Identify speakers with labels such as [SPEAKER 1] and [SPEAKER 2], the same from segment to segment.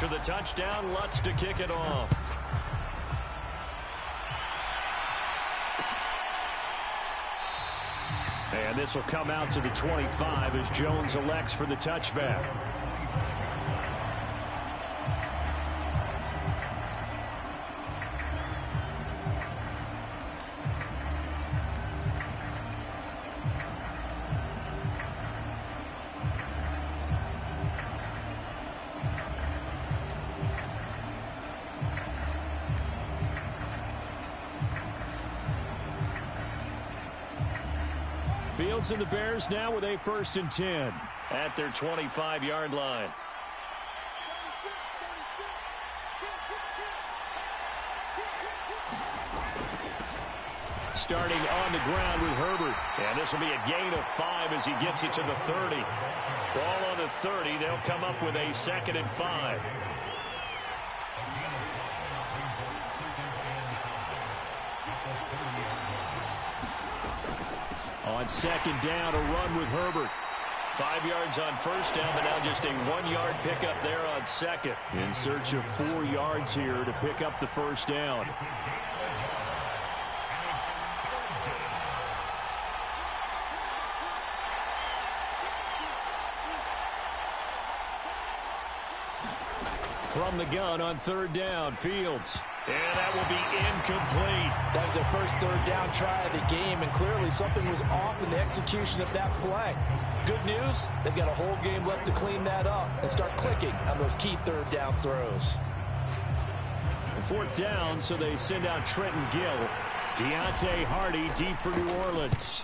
[SPEAKER 1] After the touchdown, Lutz to kick it off. And this will come out to the 25 as Jones elects for the touchback. Fields and the Bears now with a 1st and 10 at their 25-yard line. Starting on the ground with Herbert. And this will be a gain of 5 as he gets it to the 30. Ball on the 30. They'll come up with a 2nd and 5. On 2nd down, a run with Herbert. 5 yards on 1st down, but now just a 1-yard pickup there on 2nd. In search of 4 yards here to pick up the 1st down. From the gun on 3rd down, Fields. And that will be incomplete.
[SPEAKER 2] That was their first 3rd down try of the game, and clearly something was off in the execution of that play. Good news, they've got a whole game left to clean that up and start clicking on those key 3rd down throws.
[SPEAKER 1] 4th down, so they send out Trenton Gill. Deontay Hardy deep for New Orleans.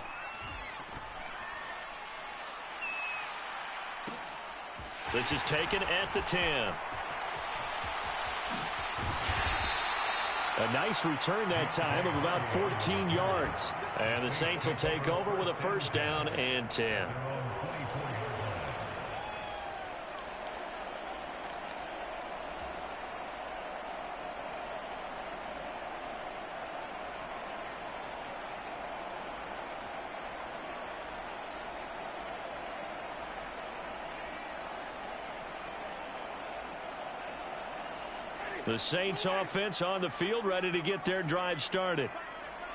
[SPEAKER 1] This is taken at the 10. A nice return that time of about 14 yards. And the Saints will take over with a 1st down and 10. The Saints offense on the field, ready to get their drive started.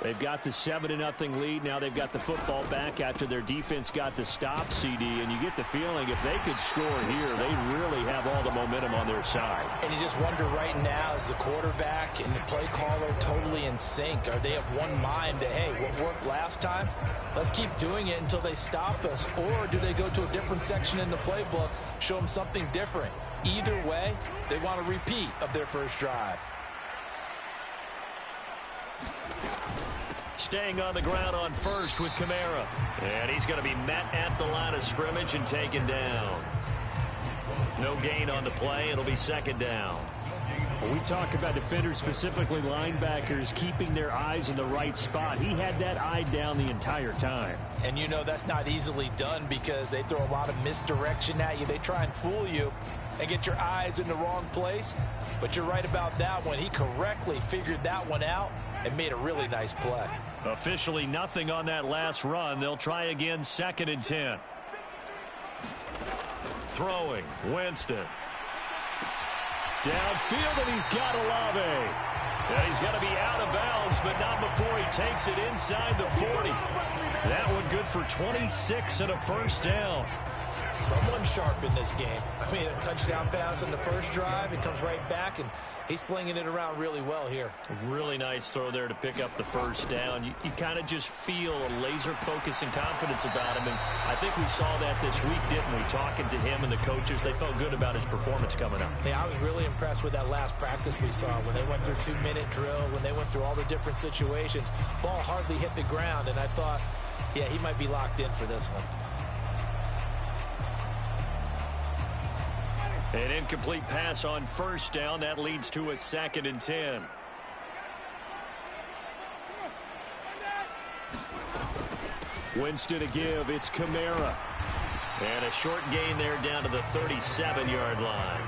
[SPEAKER 1] They've got the 7-0 lead. Now they've got the football back after their defense got the stop, CD. And you get the feeling if they could score here, they really have all the momentum on their side.
[SPEAKER 2] And you just wonder right now, is the quarterback and the play caller totally in sync? Are they of one mind that, hey, what worked last time? Let's keep doing it until they stop us. Or do they go to a different section in the playbook, show them something different? Either way, they want a repeat of their first drive.
[SPEAKER 1] Staying on the ground on 1st with Kamara. And he's going to be met at the line of scrimmage and taken down. No gain on the play. It'll be 2nd down. When we talk about defenders, specifically linebackers, keeping their eyes in the right spot, he had that eye down the entire time.
[SPEAKER 2] And you know that's not easily done because they throw a lot of misdirection at you. They try and fool you and get your eyes in the wrong place. But you're right about that one. He correctly figured that one out and made a really nice play.
[SPEAKER 1] Officially nothing on that last run. They'll try again, 2nd and 10. Throwing, Winston. Downfield, and he's got Olave. And he's got to be out of bounds, but not before he takes it inside the 40. That one good for 26 and a 1st down.
[SPEAKER 2] Someone sharp in this game. I mean, a touchdown pass on the first drive. It comes right back, and he's flinging it around really well here.
[SPEAKER 1] Really nice throw there to pick up the 1st down. You kind of just feel a laser focus and confidence about him, and I think we saw that this week, didn't we? Talking to him and the coaches, they felt good about his performance coming up.
[SPEAKER 2] Yeah, I was really impressed with that last practice we saw when they went through 2-minute drill, when they went through all the different situations. Ball hardly hit the ground, and I thought, yeah, he might be locked in for this one.
[SPEAKER 1] An incomplete pass on 1st down. That leads to a 2nd and 10. Winston to give. It's Kamara. And a short gain there down to the 37-yard line.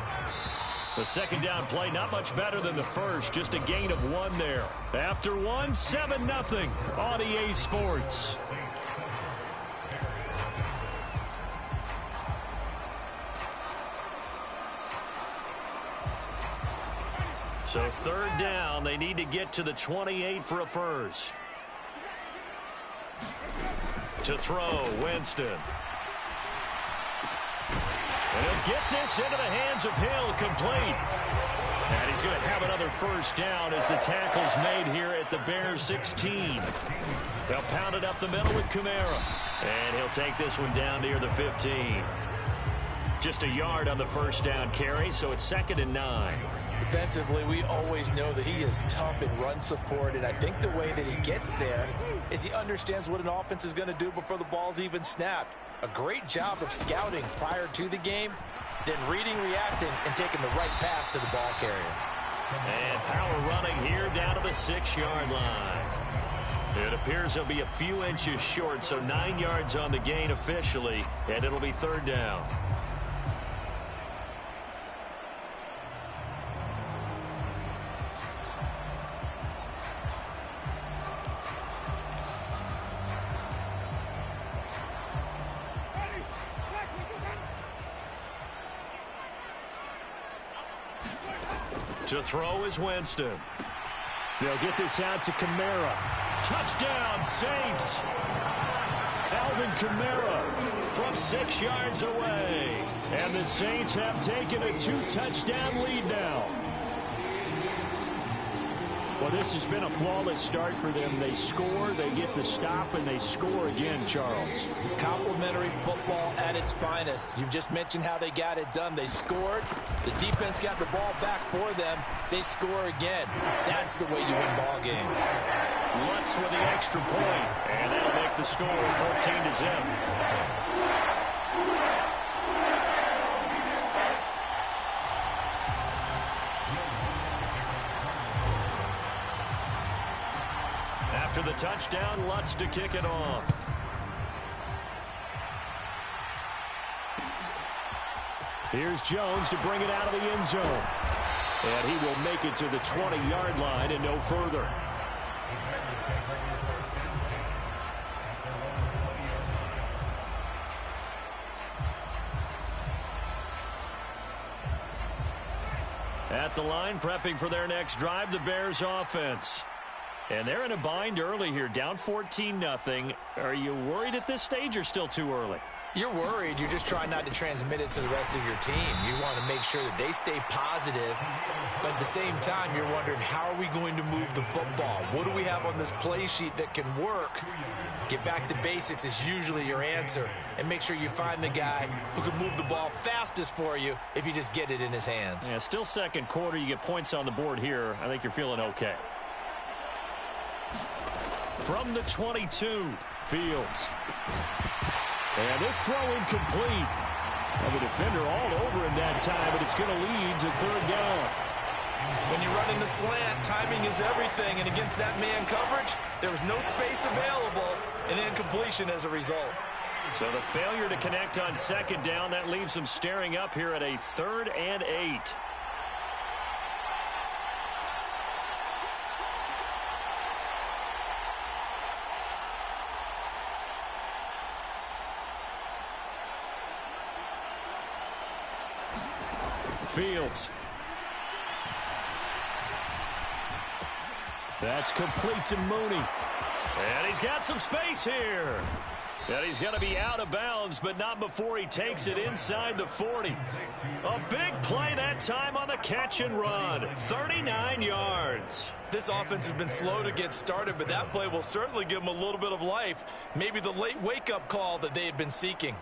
[SPEAKER 1] The 2nd down play not much better than the first. Just a gain of 1 there. After 1, 7-0 on EA Sports. So third down, they need to get to the 28 for a first. To throw, Winston. And he'll get this into the hands of Hill, complete. And he's going to have another first down as the tackle's made here at the Bears 16. They'll pound it up the middle with Kamara. And he'll take this one down near the 15. Just a yard on the first down carry, so it's 2nd and 9.
[SPEAKER 2] Defensively, we always know that he is tough in run support, and I think the way that he gets there is he understands what an offense is going to do before the ball's even snapped. A great job of scouting prior to the game, then reading, reacting, and taking the right path to the ball carrier.
[SPEAKER 1] And power running here down to the 6-yard line. It appears he'll be a few inches short, so 9 yards on the gain officially, and it'll be third down. To throw is Winston. They'll get this out to Kamara. Touchdown, Saints. Alvin Kamara from 6 yards away. And the Saints have taken a 2-touchdown lead now. Well, this has been a flawless start for them. They score, they get the stop, and they score again, Charles.
[SPEAKER 2] Complimentary football at its finest. You just mentioned how they got it done. They scored. The defense got the ball back for them. They score again. That's the way you win ball games.
[SPEAKER 1] Lutz with the extra point, and that'll make the score 14-0. After the touchdown, Lutz to kick it off. Here's Jones to bring it out of the end zone. And he will make it to the 20-yard line and no further. At the line, prepping for their next drive, the Bears offense. And they're in a bind early here, down 14-0. Are you worried at this stage or still too early?
[SPEAKER 2] You're worried. You're just trying not to transmit it to the rest of your team. You want to make sure that they stay positive. But at the same time, you're wondering, how are we going to move the football? What do we have on this play sheet that can work? Get back to basics is usually your answer. And make sure you find the guy who can move the ball fastest for you if you just get it in his hands.
[SPEAKER 1] Yeah, still second quarter. You get points on the board here. I think you're feeling okay. From the 22, Fields. And this throw incomplete. Well, the defender all over him that time, but it's going to lead to third down.
[SPEAKER 2] When you run in the slant, timing is everything, and against that man coverage, there was no space available, and incompletion as a result.
[SPEAKER 1] So the failure to connect on second down, that leaves them staring up here at a 3rd and 8. Fields. That's complete to Mooney. And he's got some space here. And he's going to be out of bounds, but not before he takes it inside the 40. A big play that time on the catch and run. 39 yards.
[SPEAKER 2] This offense has been slow to get started, but that play will certainly give them a little bit of life. Maybe the late wake-up call that they had been seeking.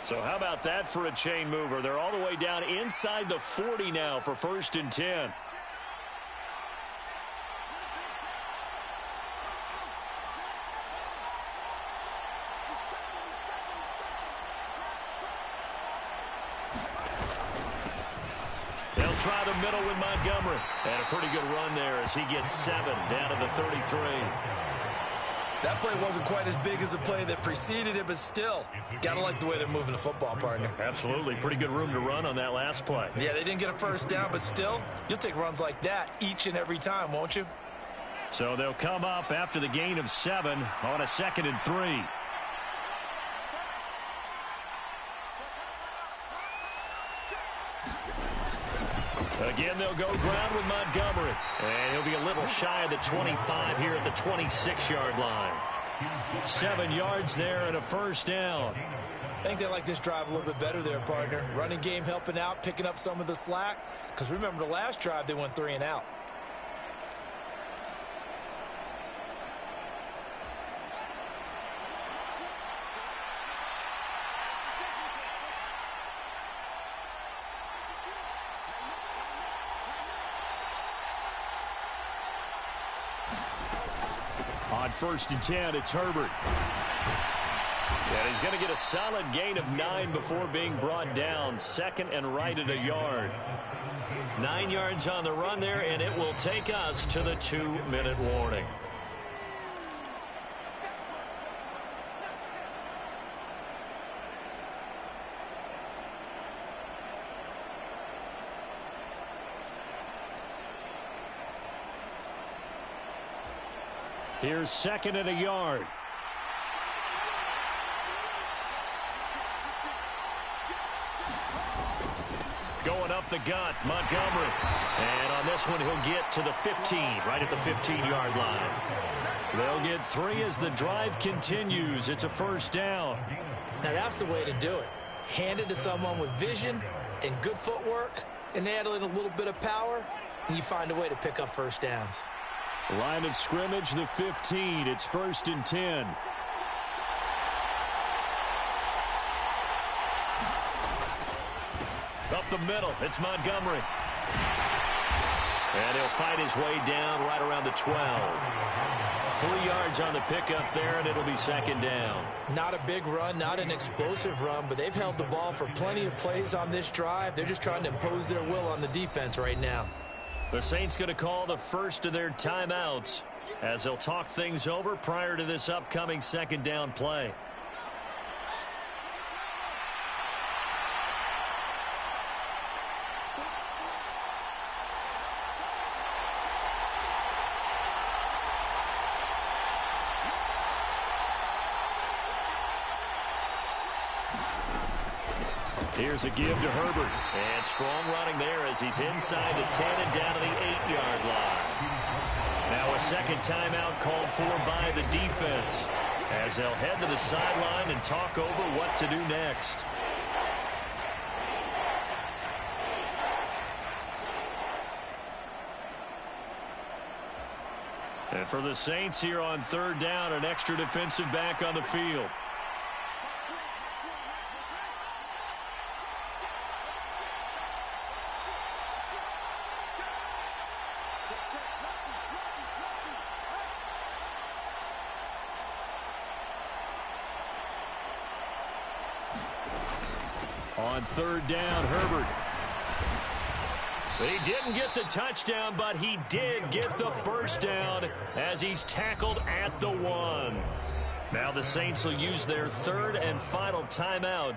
[SPEAKER 1] So how about that for a chain mover? They're all the way down inside the 40 now for 1st and 10. They'll try the middle with Montgomery. And a pretty good run there as he gets 7 down to the 33.
[SPEAKER 2] That play wasn't quite as big as the play that preceded it, but still, got to like the way they're moving the football, partner.
[SPEAKER 1] Absolutely. Pretty good room to run on that last play.
[SPEAKER 2] Yeah, they didn't get a first down, but still, you'll take runs like that each and every time, won't you?
[SPEAKER 1] So they'll come up after the gain of 7 on a 2nd and 3. Again, they'll go ground with Montgomery. And he'll be a little shy of the 25 here at the 26-yard line. 7 yards there and a first down.
[SPEAKER 2] I think they like this drive a little bit better there, partner. Running game helping out, picking up some of the slack. Because remember, the last drive, they went 3 and out.
[SPEAKER 1] On 1st and 10, it's Herbert. And he's going to get a solid gain of 9 before being brought down. 2nd and right at a yard. 9 yards on the run there, and it will take us to the 2-minute warning. Here's 2nd and a yard. Going up the gut, Montgomery. And on this one, he'll get to the 15, right at the 15-yard line. They'll get 3 as the drive continues. It's a first down.
[SPEAKER 2] Now, that's the way to do it. Hand it to someone with vision and good footwork, and add in a little bit of power, and you find a way to pick up first downs.
[SPEAKER 1] Line of scrimmage, the 15. It's 1st and 10. Up the middle, it's Montgomery. And he'll fight his way down right around the 12. 3 yards on the pickup there, and it'll be 2nd down.
[SPEAKER 2] Not a big run, not an explosive run, but they've held the ball for plenty of plays on this drive. They're just trying to impose their will on the defense right now.
[SPEAKER 1] The Saints going to call the first of their timeouts as they'll talk things over prior to this upcoming 2nd down play. Here's a give to Herbert. And strong running there as he's inside the 10 and down to the 8-yard line. Now a 2nd timeout called for by the defense as they'll head to the sideline and talk over what to do next. And for the Saints here on 3rd down, an extra defensive back on the field. On 3rd down, Herbert. He didn't get the touchdown, but he did get the first down as he's tackled at the 1. Now the Saints will use their 3rd and final timeout.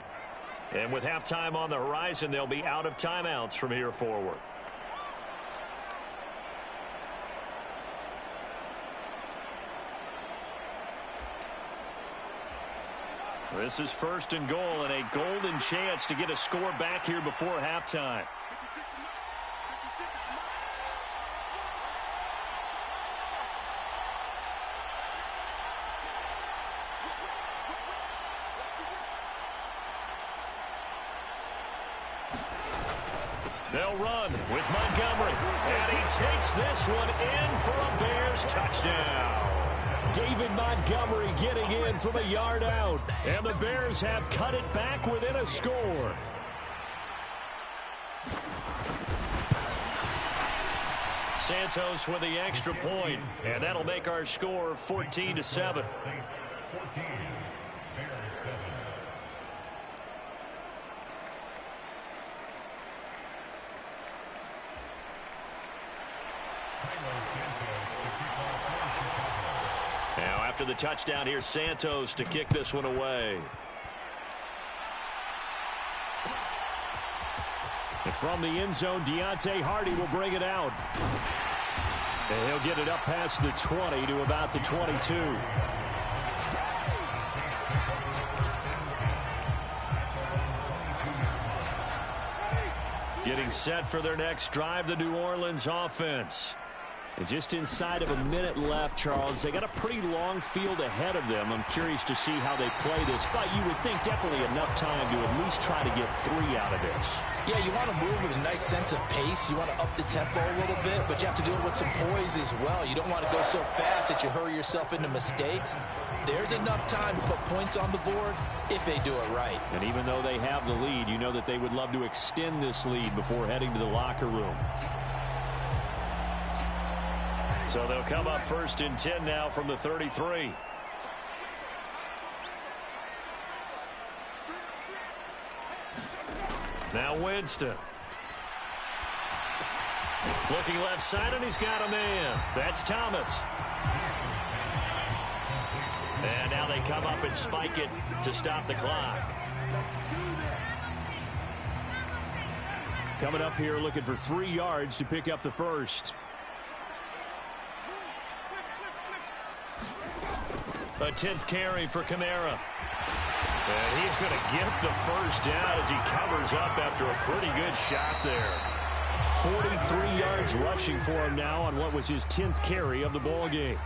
[SPEAKER 1] And with halftime on the horizon, they'll be out of timeouts from here forward. This is 1st and goal and a golden chance to get a score back here before halftime. They'll run with Montgomery, and he takes this one in for a Bears touchdown. David Montgomery getting in from a yard out, and the Bears have cut it back within a score. Santos with the extra point, and that'll make our score 14-7. Now after the touchdown, here's Santos to kick this one away. And from the end zone, Deontay Hardy will bring it out. And he'll get it up past the 20 to about the 22. Getting set for their next drive, the New Orleans offense.
[SPEAKER 3] And just inside of a minute left, Charles. They got a pretty long field ahead of them. I'm curious to see how they play this, but you would think definitely enough time to at least try to get 3 out of this.
[SPEAKER 2] Yeah, you want to move with a nice sense of pace. You want to up the tempo a little bit, but you have to do it with some poise as well. You don't want to go so fast that you hurry yourself into mistakes. There's enough time to put points on the board if they do it right.
[SPEAKER 3] And even though they have the lead, you know that they would love to extend this lead before heading to the locker room.
[SPEAKER 1] So they'll come up 1st and 10 now from the 33. Now Winston. Looking left side, and he's got a man. That's Thomas. And now they come up and spike it to stop the clock.
[SPEAKER 3] Coming up here looking for 3 yards to pick up the first.
[SPEAKER 1] A 10th carry for Kamara. And he's going to get the first down as he covers up after a pretty good shot there.
[SPEAKER 3] 43 yards rushing for him now on what was his 10th carry of the ball game.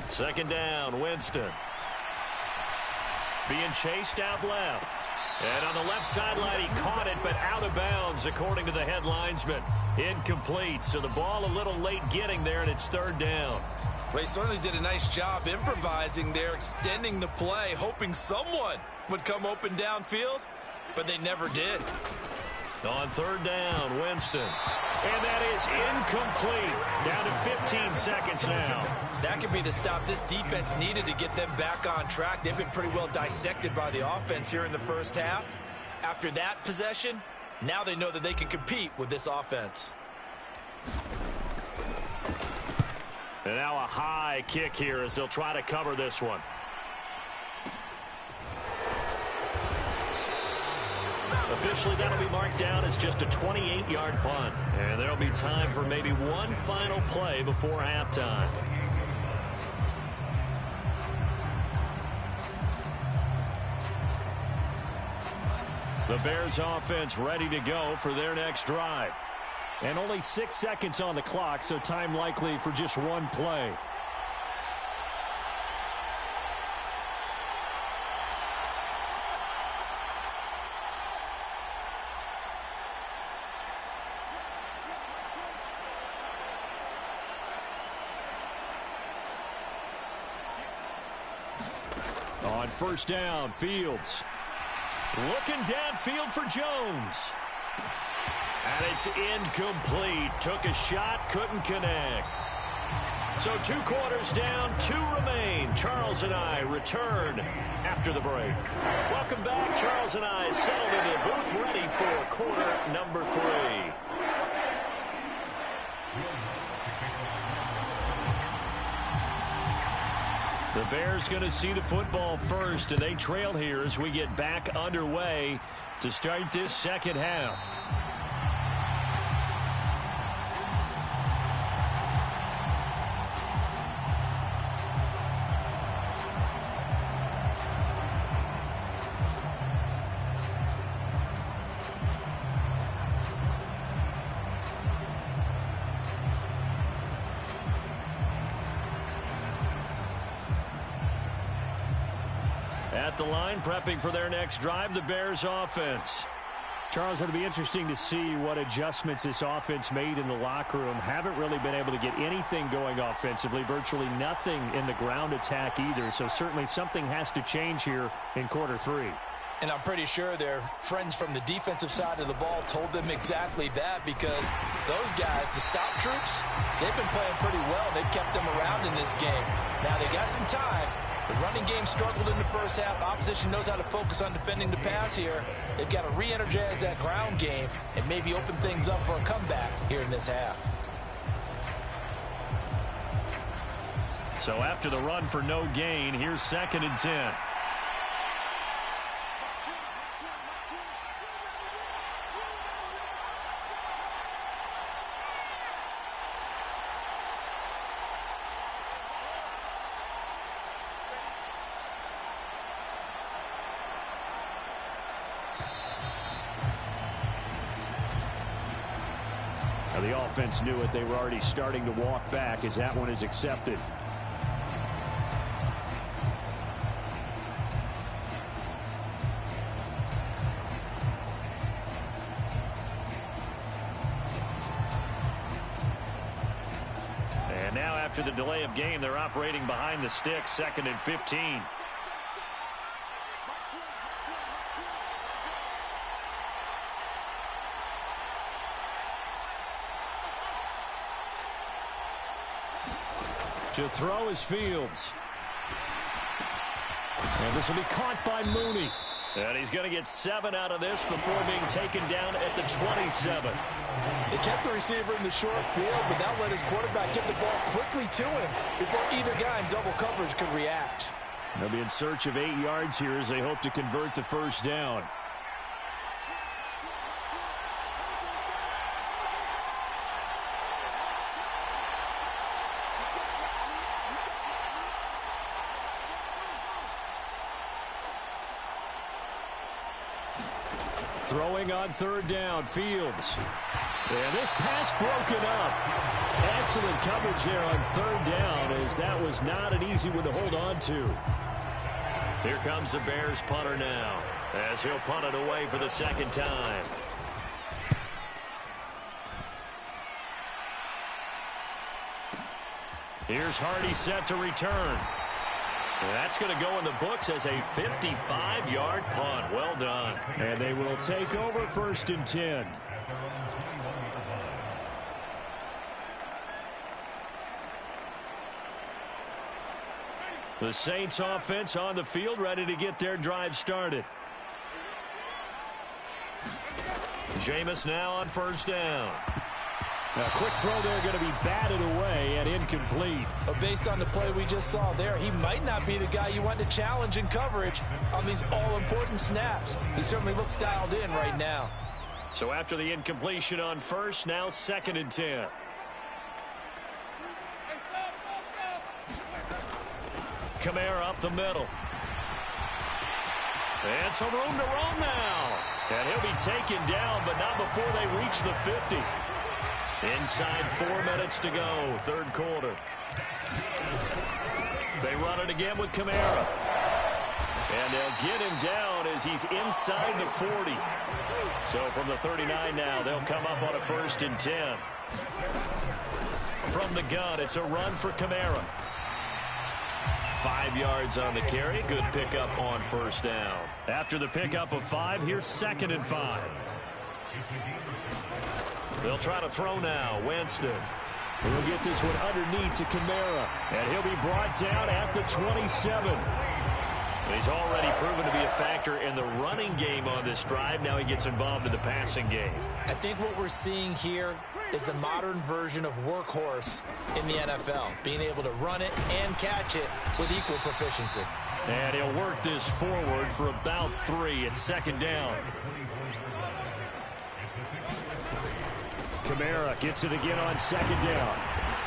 [SPEAKER 1] Second down, Winston. Being chased out left. And on the left sideline, he caught it, but out of bounds, according to the head linesman. Incomplete, so the ball a little late getting there, and it's 3rd down.
[SPEAKER 2] They certainly did a nice job improvising there, extending the play, hoping someone would come open downfield, but they never did.
[SPEAKER 1] On 3rd down, Winston. And that is incomplete. Down to 15 seconds now.
[SPEAKER 2] That could be the stop this defense needed to get them back on track. They've been pretty well dissected by the offense here in the first half. After that possession, now they know that they can compete with this offense.
[SPEAKER 1] And now a high kick here as they'll try to cover this one. Officially, that'll be marked down as just a 28-yard punt. And there'll be time for maybe one final play before halftime. The Bears offense ready to go for their next drive.
[SPEAKER 3] And only 6 seconds on the clock, so time likely for just one play. On 1st down, Fields.
[SPEAKER 1] Looking downfield for Jones. And it's incomplete. Took a shot, couldn't connect. So 2 quarters down, 2 remain. Charles and I return after the break. Welcome back. Charles and I settled into the booth, ready for quarter number 3. The Bears going to see the football first, and they trail here as we get back underway to start this second half. At the line, prepping for their next drive, the Bears offense.
[SPEAKER 3] Charles, it'll be interesting to see what adjustments this offense made in the locker room. Haven't really been able to get anything going offensively, virtually nothing in the ground attack either. So certainly something has to change here in quarter 3.
[SPEAKER 2] And I'm pretty sure their friends from the defensive side of the ball told them exactly that, because those guys, the stop troops, they've been playing pretty well. They've kept them around in this game. Now they got some time. The running game struggled in the first half. Opposition knows how to focus on defending the pass here. They've got to re-energize that ground game and maybe open things up for a comeback here in this half.
[SPEAKER 1] So after the run for no gain, here's 2nd and 10.
[SPEAKER 3] offense knew it. They were already starting to walk back as that one is accepted.
[SPEAKER 1] And now after the delay of game, they're operating behind the sticks, 2nd and 15.
[SPEAKER 3] To throw is Fields. And this will be caught by Mooney.
[SPEAKER 1] And he's going to get 7 out of this before being taken down at the 27.
[SPEAKER 2] They kept the receiver in the short field, but that let his quarterback get the ball quickly to him before either guy in double coverage could react.
[SPEAKER 3] They'll be in search of 8 yards here as they hope to convert the first down. Throwing on 3rd down, Fields. And this pass broken up. Excellent coverage there on 3rd down, as that was not an easy one to hold on to.
[SPEAKER 1] Here comes the Bears punter now, as he'll punt it away for the 2nd time. Here's Hardy set to return. That's going to go in the books as a 55-yard punt. Well done.
[SPEAKER 3] And they will take over 1st and 10.
[SPEAKER 1] The Saints offense on the field, ready to get their drive started. Jameis now on 1st down.
[SPEAKER 3] A quick throw there, going to be batted away and incomplete.
[SPEAKER 2] But based on the play we just saw there, he might not be the guy you want to challenge in coverage on these all-important snaps. He certainly looks dialed in right now.
[SPEAKER 1] So after the incompletion on 1st, now 2nd and 10. Kamara up the middle. And some room to roam now. And he'll be taken down, but not before they reach the 50. Inside 4 minutes to go, 3rd quarter. They run it again with Kamara. And they'll get him down as he's inside the 40. So from the 39 now, they'll come up on a 1st and 10. From the gun, it's a run for Kamara. 5 yards on the carry. Good pickup on 1st down. After the pickup of 5, here's 2nd and 5. They'll try to throw now. Winston.
[SPEAKER 3] He'll get this one underneath to Kamara. And he'll be brought down at the 27.
[SPEAKER 1] He's already proven to be a factor in the running game on this drive. Now he gets involved in the passing game.
[SPEAKER 2] I think what we're seeing here is the modern version of workhorse in the NFL, being able to run it and catch it with equal proficiency.
[SPEAKER 1] And he'll work this forward for about 3 at 2nd down.
[SPEAKER 3] Kamara gets it again on 2nd down.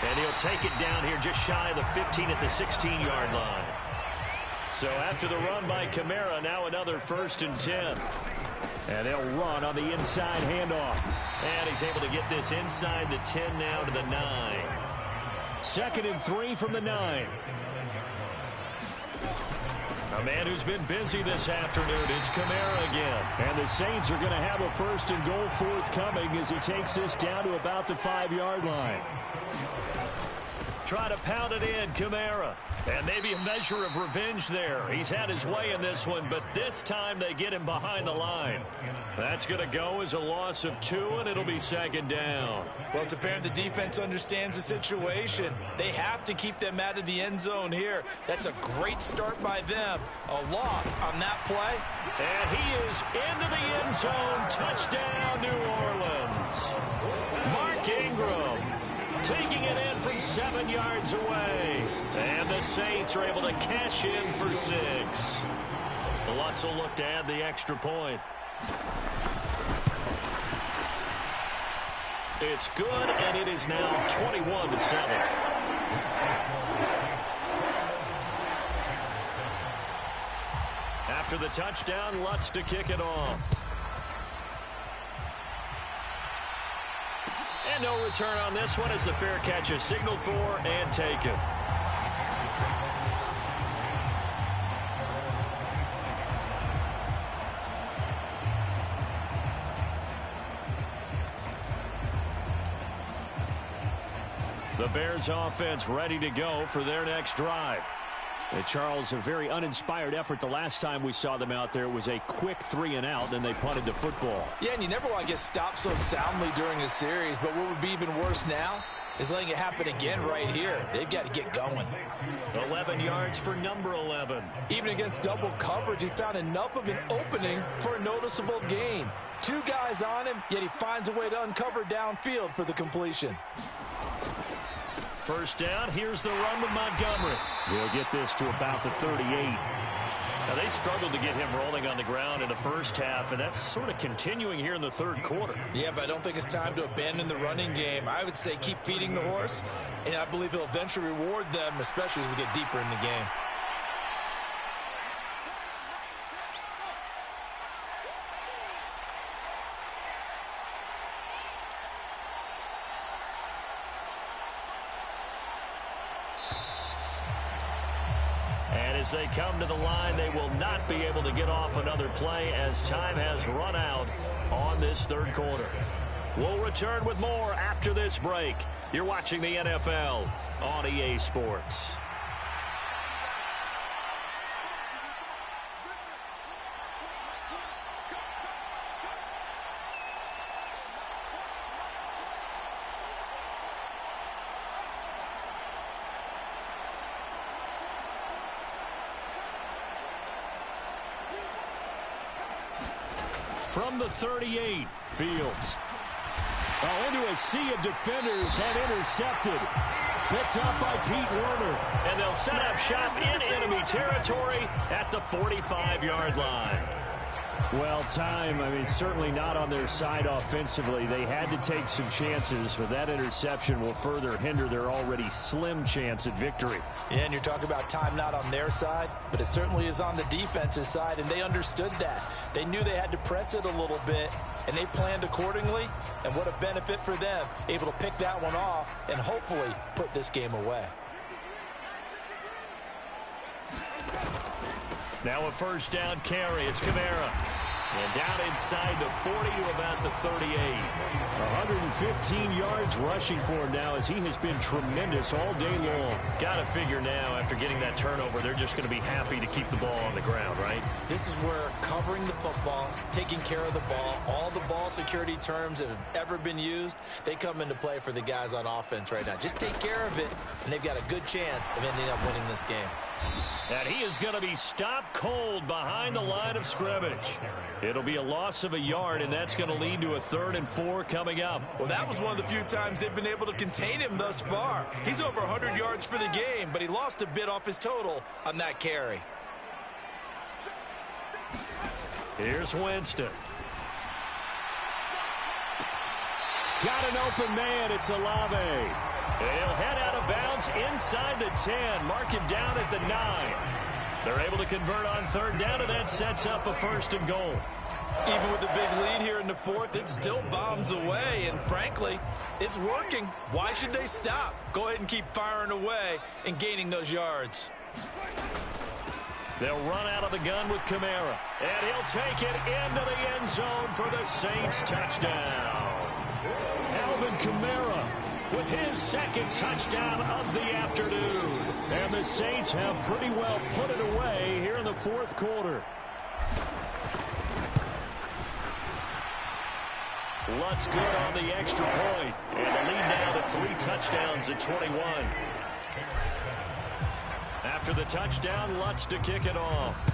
[SPEAKER 1] And he'll take it down here just shy of the 15 at the 16-yard line. So after the run by Kamara, now another 1st and 10.
[SPEAKER 3] And they'll run on the inside handoff.
[SPEAKER 1] And he's able to get this inside the 10 now to the 9.
[SPEAKER 3] 2nd and 3 from the 9.
[SPEAKER 1] A man who's been busy this afternoon. It's Kamara again.
[SPEAKER 3] And the Saints are going to have a 1st and goal forthcoming as he takes this down to about the 5-yard line.
[SPEAKER 1] Try to pound it in, Kamara. And maybe a measure of revenge there. He's had his way in this one, but this time they get him behind the line. That's going to go as a loss of 2, and it'll be 2nd down.
[SPEAKER 2] Well, it's apparent the defense understands the situation. They have to keep them out of the end zone here. That's a great start by them. A loss on that play.
[SPEAKER 1] And he is into the end zone. Touchdown, New Orleans. Mark Ingram taking it in from 7 yards away. And the Saints are able to cash in for 6. The Lutz will look to add the extra point. It's good, and it is now 21-7. After the touchdown, Lutz to kick it off. And no return on this one as the fair catch is signaled for and taken. The Bears offense ready to go for their next drive. And Charles, a very uninspired effort the last time we saw them out there. It was a quick 3-and-out, and they punted the football.
[SPEAKER 2] Yeah, and you never want to get stopped so soundly during a series, but what would be even worse now is letting it happen again right here. They've got to get going.
[SPEAKER 1] 11 yards for number 11.
[SPEAKER 2] Even against double coverage, he found enough of an opening for a noticeable gain. 2 guys on him, yet he finds a way to uncover downfield for the completion.
[SPEAKER 1] First down, here's the run with Montgomery.
[SPEAKER 3] We'll get this to about the 38.
[SPEAKER 1] Now, they struggled to get him rolling on the ground in the first half, and that's sort of continuing here in the third quarter.
[SPEAKER 2] Yeah, but I don't think it's time to abandon the running game. I would say keep feeding the horse, and I believe he'll eventually reward them, especially as we get deeper in the game.
[SPEAKER 1] As they come to the line, they will not be able to get off another play as time has run out on this third quarter. We'll return with more after this break. You're watching the NFL on EA Sports. From the 38, Fields.
[SPEAKER 3] Oh, into a sea of defenders and intercepted. Picked up by Pete Werner.
[SPEAKER 1] And they'll set up shop in enemy territory at the 45-yard line.
[SPEAKER 3] Well, certainly not on their side offensively. They had to take some chances, but that interception will further hinder their already slim chance at victory.
[SPEAKER 2] Yeah, and you're talking about time not on their side, but it certainly is on the defense's side, and they understood that. They knew they had to press it a little bit, and they planned accordingly, and what a benefit for them, able to pick that one off and hopefully put this game away.
[SPEAKER 1] Now a first down carry. It's Kamara. And down inside the 40 to about the 38.
[SPEAKER 3] 115 yards rushing for him now as he has been tremendous all day long.
[SPEAKER 1] Got to figure now after getting that turnover, they're just going to be happy to keep the ball on the ground, right?
[SPEAKER 2] This is where covering the football, taking care of the ball, all the ball security terms that have ever been used, they come into play for the guys on offense right now. Just take care of it, and they've got a good chance of ending up winning this game.
[SPEAKER 1] And he is going to be stopped cold behind the line of scrimmage. It'll be a loss of a yard, and that's going to lead to a 3rd and 4 coming up.
[SPEAKER 2] Well, that was one of the few times they've been able to contain him thus far. He's over 100 yards for the game, but he lost a bit off his total on that carry.
[SPEAKER 1] Here's Winston.
[SPEAKER 3] Got an open man. It's Olave.
[SPEAKER 1] He'll head out of bounds inside the 10. Mark him down at the 9. They're able to convert on 3rd down, and that sets up a 1st and goal.
[SPEAKER 2] Even with a big lead here in the 4th, it still bombs away, and frankly, it's working. Why should they stop? Go ahead and keep firing away and gaining those yards.
[SPEAKER 1] They'll run out of the gun with Kamara, and he'll take it into the end zone for the Saints touchdown. Alvin Kamara with his 2nd touchdown of the afternoon. And the Saints have pretty well put it away here in the 4th quarter. Lutz good on the extra point. And the lead now to 3 touchdowns at 21. After the touchdown, Lutz to kick it off.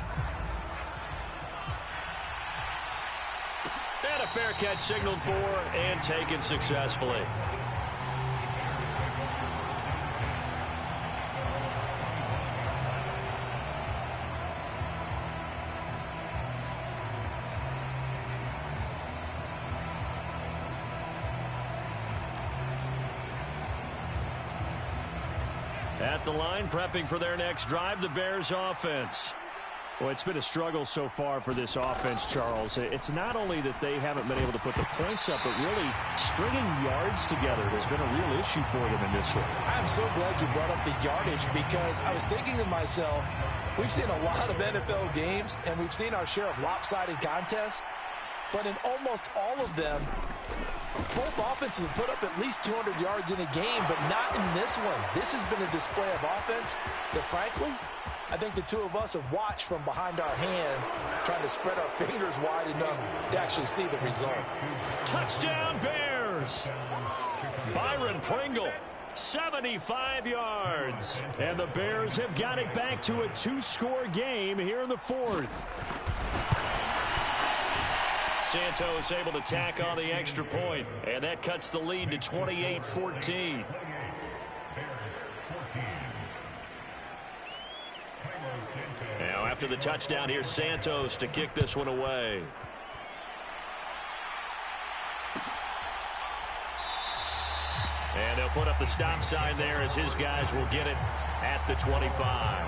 [SPEAKER 1] And a fair catch signaled for and taken successfully. At the line, prepping for their next drive, the Bears offense.
[SPEAKER 3] Well, it's been a struggle so far for this offense, Charles. It's not only that they haven't been able to put the points up, but really stringing yards together has been a real issue for them in this one.
[SPEAKER 2] I'm so glad you brought up the yardage because I was thinking to myself, we've seen a lot of NFL games, and we've seen our share of lopsided contests, but in almost all of them, both offenses have put up at least 200 yards in a game, but not in this one. This has been a display of offense that, frankly, I think the two of us have watched from behind our hands, trying to spread our fingers wide enough to actually see the result.
[SPEAKER 3] Touchdown, Bears! Byron Pringle, 75 yards. And the Bears have got it back to a two-score game here in the fourth. Santos able to tack on the extra point, and that cuts the lead to 28-14. Now, after the touchdown, here's Santos to kick this one away. And they'll put up the stop sign there as his guys will get it at the 25.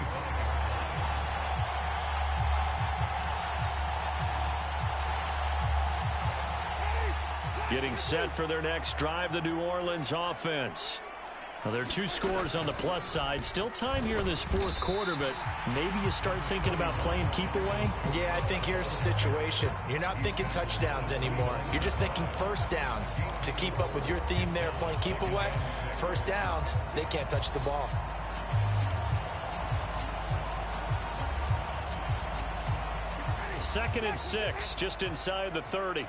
[SPEAKER 3] Getting set for their next drive, the New Orleans offense. Now, there are two scores on the plus side. Still time here in this fourth quarter, but maybe you start thinking about playing keep away?
[SPEAKER 2] Yeah, I think here's the situation. You're not thinking touchdowns anymore. You're just thinking first downs. To keep up with your theme there, playing keep away, first downs, they can't touch the ball.
[SPEAKER 3] Second and 6, just inside the 30.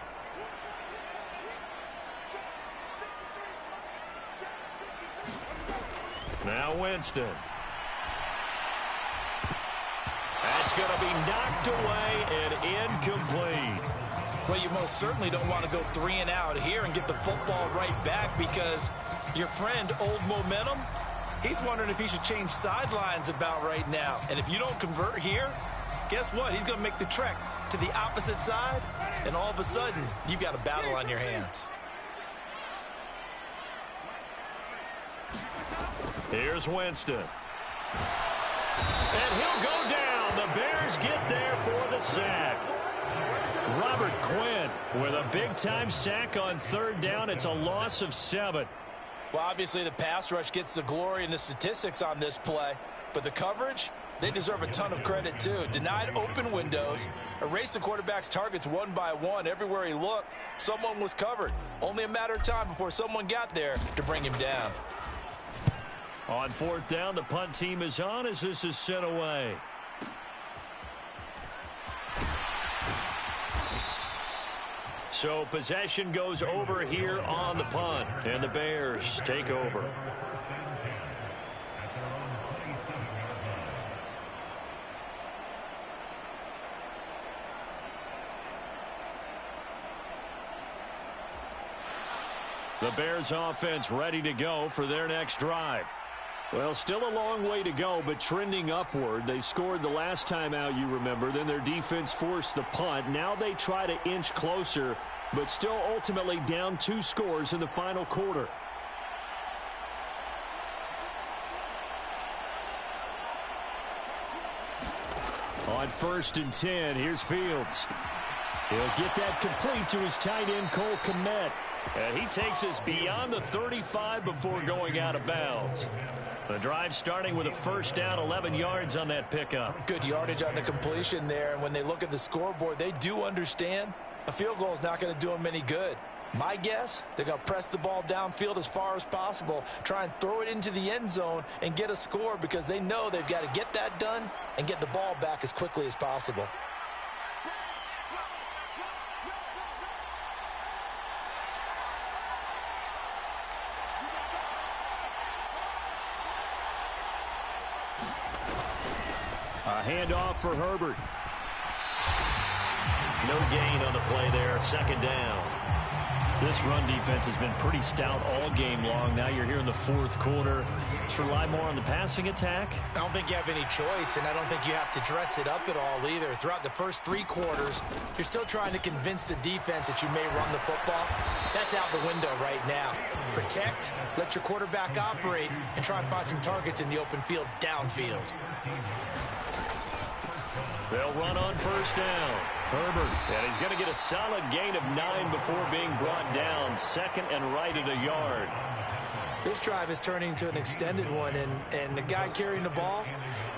[SPEAKER 3] Now Winston. That's going to be knocked away and incomplete.
[SPEAKER 2] Well, you most certainly don't want to go 3 and out here and get the football right back because your friend, Old Momentum, he's wondering if he should change sidelines about right now. And if you don't convert here, guess what? He's going to make the trek to the opposite side, and all of a sudden, you've got a battle on your hands.
[SPEAKER 3] Here's Winston. And he'll go down. The Bears get there for the sack. Robert Quinn with a big-time sack on third down. It's a loss of 7.
[SPEAKER 2] Well, obviously the pass rush gets the glory and the statistics on this play, but the coverage, they deserve a ton of credit too. Denied open windows, erased the quarterback's targets one by one. Everywhere he looked, someone was covered. Only a matter of time before someone got there to bring him down.
[SPEAKER 3] On fourth down, the punt team is on as this is sent away. So possession goes over here on the punt, and the Bears take over. The Bears offense ready to go for their next drive. Well, still a long way to go, but trending upward. They scored the last time out, you remember. Then their defense forced the punt. Now they try to inch closer, but still ultimately down 2 scores in the final quarter. On 1st and 10, here's Fields. He'll get that complete to his tight end, Cole Kmet. And he takes us beyond the 35 before going out of bounds. The drive starting with a first down, 11 yards on that pickup.
[SPEAKER 2] Good yardage on the completion there. And when they look at the scoreboard, they do understand a field goal is not going to do them any good. My guess, they're going to press the ball downfield as far as possible, try and throw it into the end zone and get a score because they know they've got to get that done and get the ball back as quickly as possible.
[SPEAKER 3] A handoff for Herbert. No gain on the play there. Second down. This run defense has been pretty stout all game long. Now you're here in the fourth quarter. Let's rely more on the passing attack.
[SPEAKER 2] I don't think you have any choice, and I don't think you have to dress it up at all either. Throughout the first 3 quarters, you're still trying to convince the defense that you may run the football. That's out the window right now. Protect, let your quarterback operate, and try and find some targets in the open field downfield.
[SPEAKER 1] They'll run on first down. Herbert, and he's going to get a solid gain of 9 before being brought down. Second and right at a yard.
[SPEAKER 2] This drive is turning into an extended one, and the guy carrying the ball,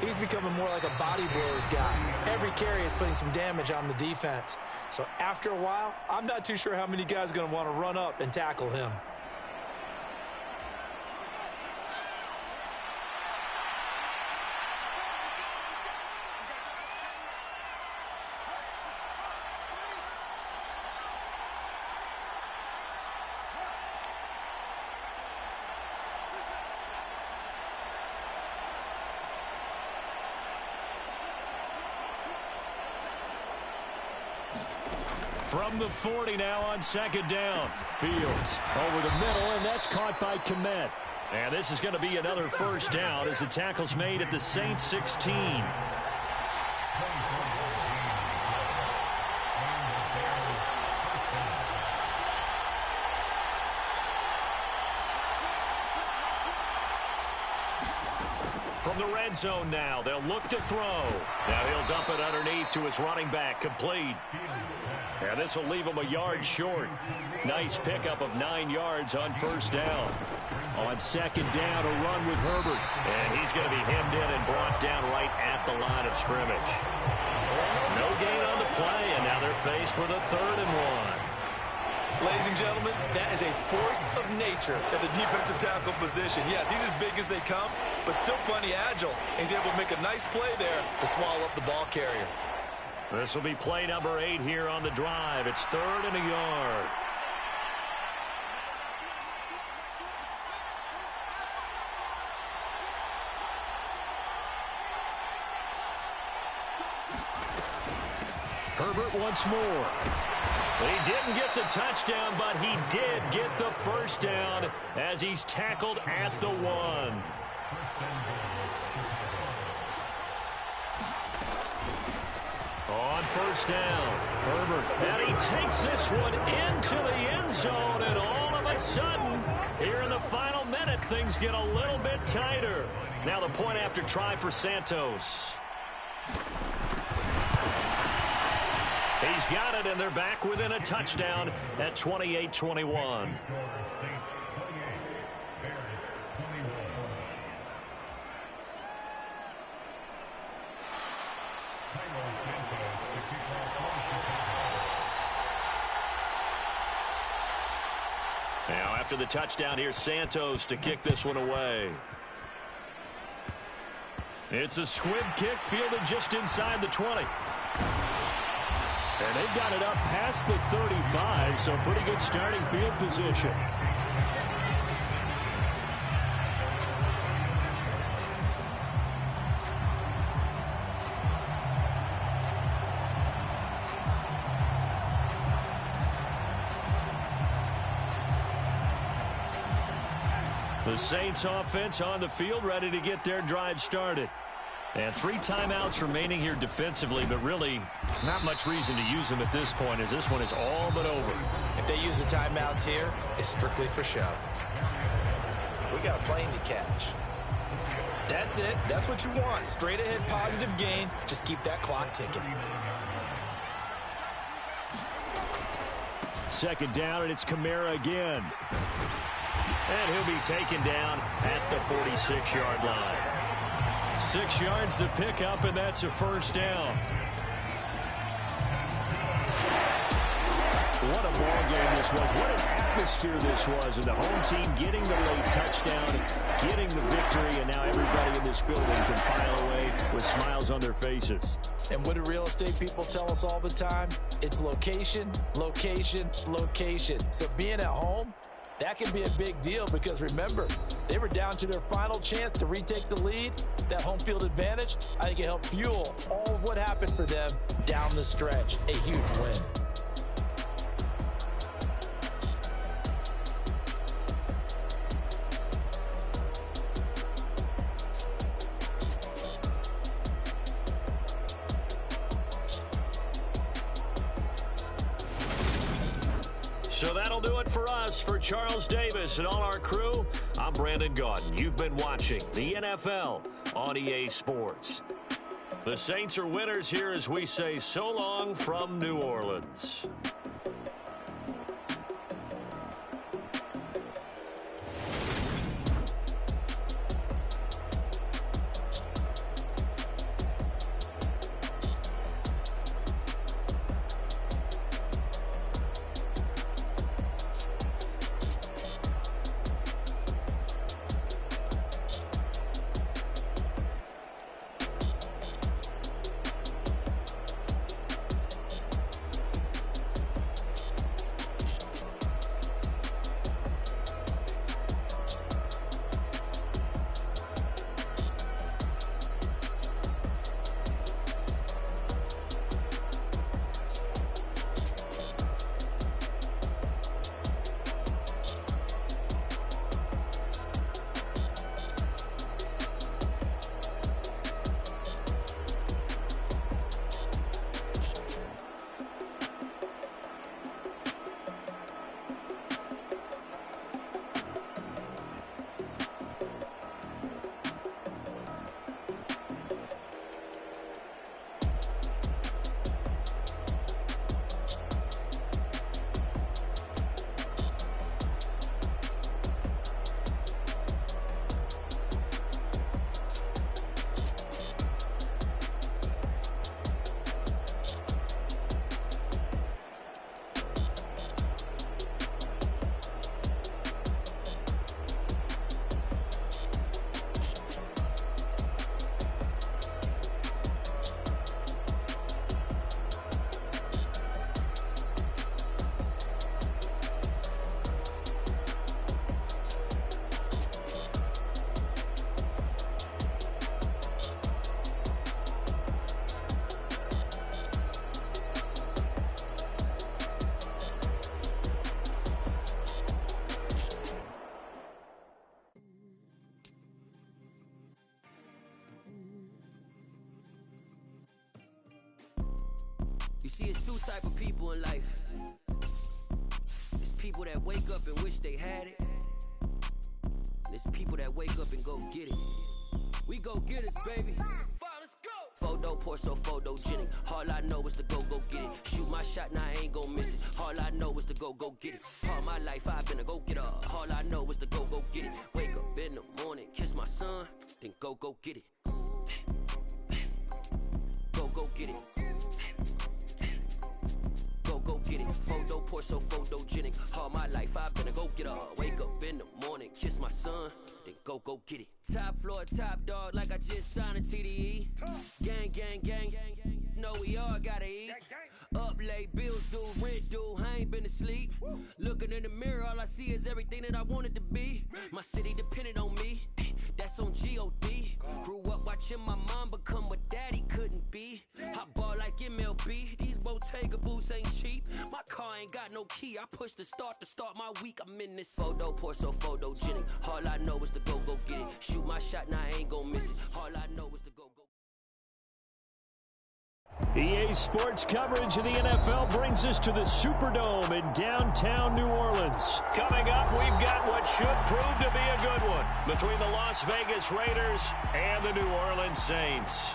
[SPEAKER 2] he's becoming more like a body blows guy. Every carry is putting some damage on the defense. So after a while, I'm not too sure how many guys are going to want to run up and tackle him.
[SPEAKER 3] From the 40 now on second down. Fields over the middle, and that's caught by Kmet.
[SPEAKER 1] And this is going to be another first down as the tackle's made at the Saints 16. From the red zone now, they'll look to throw. Now he'll dump it underneath to his running back, complete. And this will leave him a yard short. Nice pickup of 9 yards on first down.
[SPEAKER 3] On second down, a run with Herbert.
[SPEAKER 1] And he's going to be hemmed in and brought down right at the line of scrimmage. No gain on the play, and now they're faced with a 3rd and 1.
[SPEAKER 2] Ladies and gentlemen, that is a force of nature at the defensive tackle position. Yes, he's as big as they come, but still plenty agile. He's able to make a nice play there to swallow up the ball carrier.
[SPEAKER 1] This will be play number 8 here on the drive. It's 3rd and a yard.
[SPEAKER 3] Herbert once more.
[SPEAKER 1] He didn't get the touchdown, but he did get the first down as he's tackled at the 1. On first down, Herbert, and he takes this one into the end zone, and all of a sudden, here in the final minute, things get a little bit tighter. Now the point after try for Santos. He's got it, and they're back within a touchdown at 28-21. Now, after the touchdown, here's Santos to kick this one away. It's a squib kick fielded just inside the 20.
[SPEAKER 3] And they've got it up past the 35, so pretty good starting field position.
[SPEAKER 1] The Saints offense on the field, ready to get their drive started. And 3 timeouts remaining here defensively, but really not much reason to use them at this point, as this one is all but over.
[SPEAKER 2] If they use the timeouts here, it's strictly for show. We got a plane to catch. That's it. That's what you want. Straight ahead positive gain. Just keep that clock ticking.
[SPEAKER 3] Second down, and it's Kamara again.
[SPEAKER 1] And he'll be taken down at the 46-yard line. 6 yards to pick up, and that's a first down.
[SPEAKER 3] What a ball game this was. What an atmosphere this was. And the home team getting the late touchdown, getting the victory, and now everybody in this building can file away with smiles on their faces.
[SPEAKER 2] And what do real estate people tell us all the time? It's location, location, location. So being at home, that can be a big deal because, remember, they were down to their final chance to retake the lead. That home field advantage, I think it helped fuel all of what happened for them down the stretch. A huge win.
[SPEAKER 1] So that'll do it for us. For Charles Davis and all our crew, I'm Brandon Gaudin. You've been watching the NFL on EA Sports. The Saints are winners here as we say so long from New Orleans.
[SPEAKER 4] You see, it's two type of people in life. It's people that wake up and wish they had it. And it's people that wake up and go get it. We go get it, baby. Let's go. Photo pour so photogenic. All I know is to go get it. Shoot my shot, now I ain't gon' miss it. All I know is to go get it. All my life I've been a go-getter. All I know is to go get it. Wake up in the morning, kiss my son, then go get it. Go get it. Go get it. Photo pour so photogenic. All my life I've been a go-getter. Wake up in the morning, kiss my son, then go get it. Top floor, top dog, like I just signed a TDE. Gang, gang, gang, gang, gang. Know we all gotta eat. Up late, bills due, rent due, I ain't been asleep. Looking in the mirror, all I see is everything that I wanted to be. My city depended on me, that's on G.O.D. Grew up watching my mom become what daddy couldn't be. I ball like MLB, these Bottega boots ain't cheap. My car ain't got no key, I push the start to start my week. I'm in this photo pour so photogenic. All I know is to go get it. Shoot my shot, now I ain't gon' miss it. All I know is to go.
[SPEAKER 3] EA Sports coverage of the NFL brings us to the Superdome in downtown New Orleans.
[SPEAKER 1] Coming up, we've got what should prove to be a good one between the Las Vegas Raiders and the New Orleans Saints.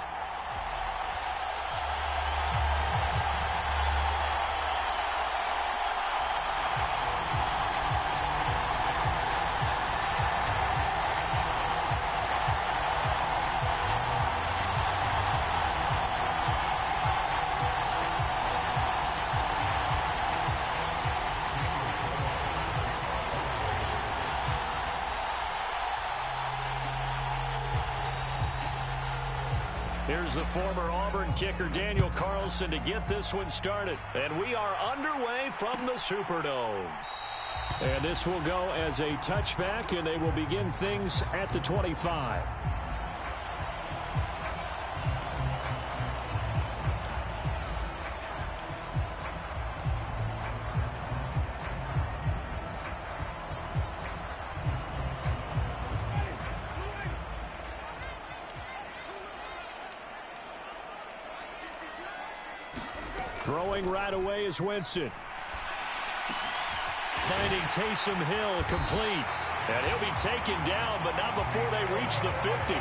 [SPEAKER 1] Here's the former Auburn kicker, Daniel Carlson, to get this one started. And we are underway from the Superdome.
[SPEAKER 3] And this will go as a touchback, and they will begin things at the 25. Throwing right away is Winston.
[SPEAKER 1] Finding Taysom Hill complete.
[SPEAKER 3] And he'll be taken down, but not before they reach the 50.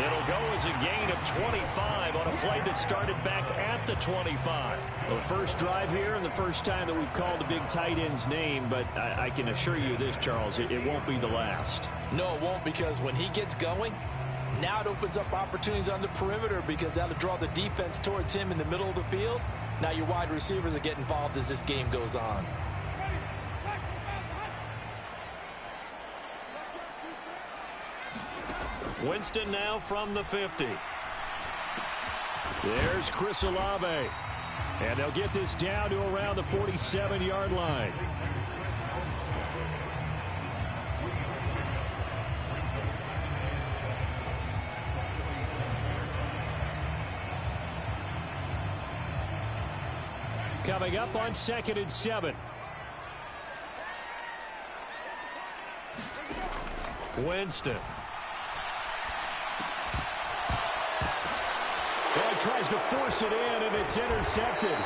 [SPEAKER 3] It'll go as a gain of 25 on a play that started back at the 25. Well, the first drive here and the first time that we've called the big tight end's name, but I can assure you this, Charles, it won't be the last.
[SPEAKER 2] No, it won't, because when he gets going, now it opens up opportunities on the perimeter because that'll draw the defense towards him in the middle of the field. Now your wide receivers are getting involved as this game goes on.
[SPEAKER 3] Winston now from the 50. There's Chris Olave. And they'll get this down to around the 47-yard line. Coming up on 2nd and 7. Winston. Well, he tries to force it in, and it's intercepted.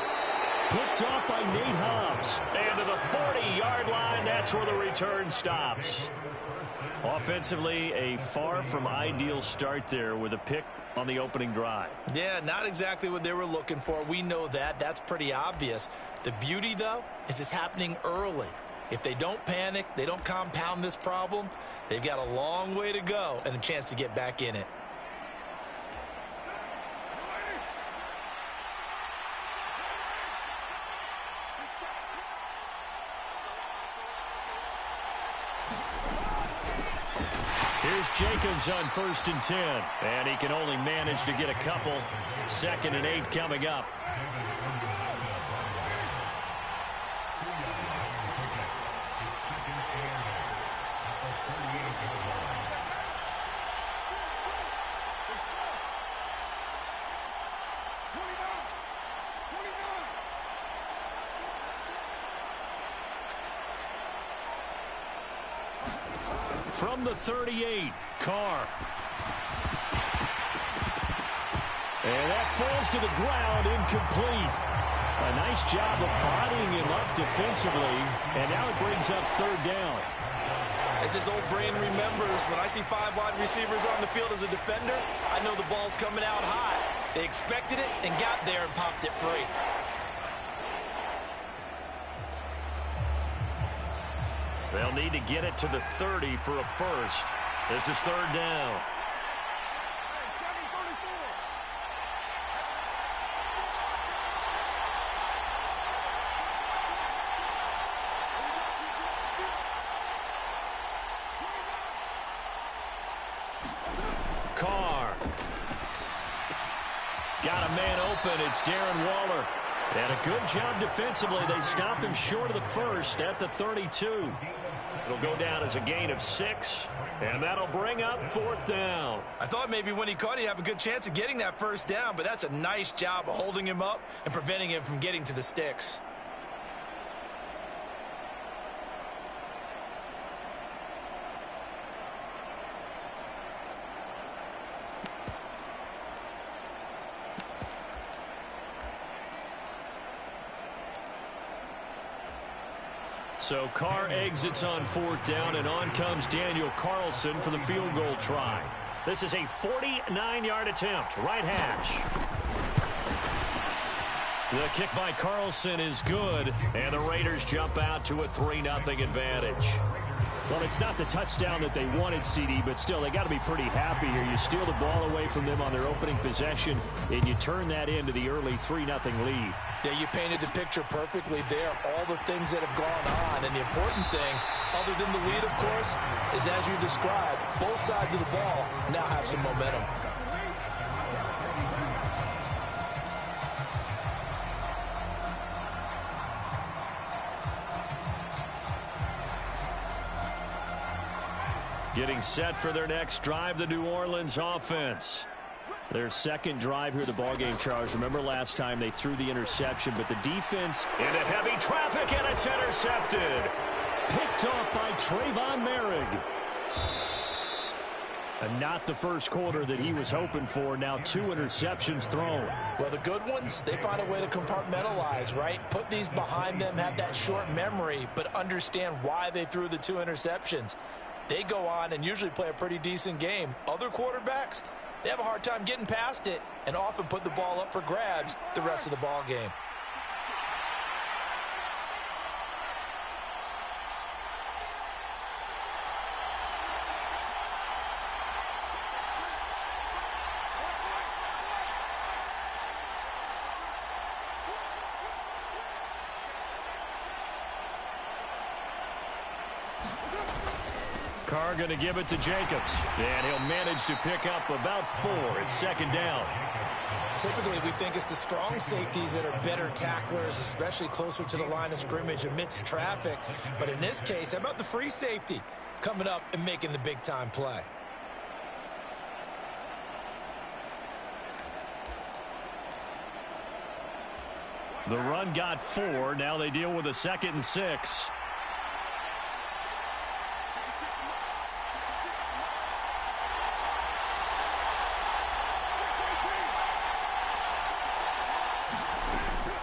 [SPEAKER 3] Picked off by Nate Hobbs. And to the 40-yard line, that's where the return stops. Offensively, a far from ideal start there with a pick on the opening drive.
[SPEAKER 2] Yeah, not exactly what they were looking for. We know that. That's pretty obvious. The beauty, though, is it's happening early. If they don't panic, they don't compound this problem, they've got a long way to go and a chance to get back in it.
[SPEAKER 3] Here's Jacobs on 1st and 10. And he can only manage to get a couple. 2nd and 8 coming up. From the 38, Carr. And that falls to the ground, incomplete. A nice job of bodying him up defensively, and now it brings up 3rd down.
[SPEAKER 2] As his old brain remembers, when I see 5 wide receivers on the field as a defender, I know the ball's coming out high. They expected it and got there and popped it free.
[SPEAKER 3] They'll need to get it to the 30 for a first. This is 3rd down. Carr. Got a man open. It's Darren Waller. And a good job defensively. They stop him short of the first at the 32. It'll go down as a gain of 6, and that'll bring up 4th down.
[SPEAKER 2] I thought maybe when he caught it, he'd have a good chance of getting that first down, but that's a nice job of holding him up and preventing him from getting to the sticks.
[SPEAKER 3] So Carr exits on 4th down, and on comes Daniel Carlson for the field goal try. This is a 49-yard attempt, right hash. The kick by Carlson is good, and the Raiders jump out to a 3-0 advantage. Well, it's not the touchdown that they wanted, CD, but still, they got to be pretty happy here. You steal the ball away from them on their opening possession, and you turn that into the early 3-0 lead.
[SPEAKER 2] Yeah, you painted the picture perfectly there, all the things that have gone on. And the important thing, other than the lead, of course, is as you described, both sides of the ball now have some momentum.
[SPEAKER 3] Getting set for their next drive, the New Orleans offense. Their second drive here, the ballgame, Charles. Remember last time they threw the interception, but the defense into heavy traffic, and it's intercepted. Picked off by Trayvon Merrick. And not the first quarter that he was hoping for. Now 2 interceptions thrown.
[SPEAKER 2] Well, the good ones, they find a way to compartmentalize, right? Put these behind them, have that short memory, but understand why they threw the 2 interceptions. they go on and usually play a pretty decent game. Other quarterbacks, they have a hard time getting past it and often put the ball up for grabs the rest of the ball game.
[SPEAKER 3] Carr going to give it to Jacobs, and he'll manage to pick up about 4. It's second down.
[SPEAKER 2] Typically, we think it's the strong safeties that are better tacklers, especially closer to the line of scrimmage amidst traffic. But in this case, how about the free safety coming up and making the big-time play?
[SPEAKER 3] The run got 4. Now they deal with a 2nd and 6.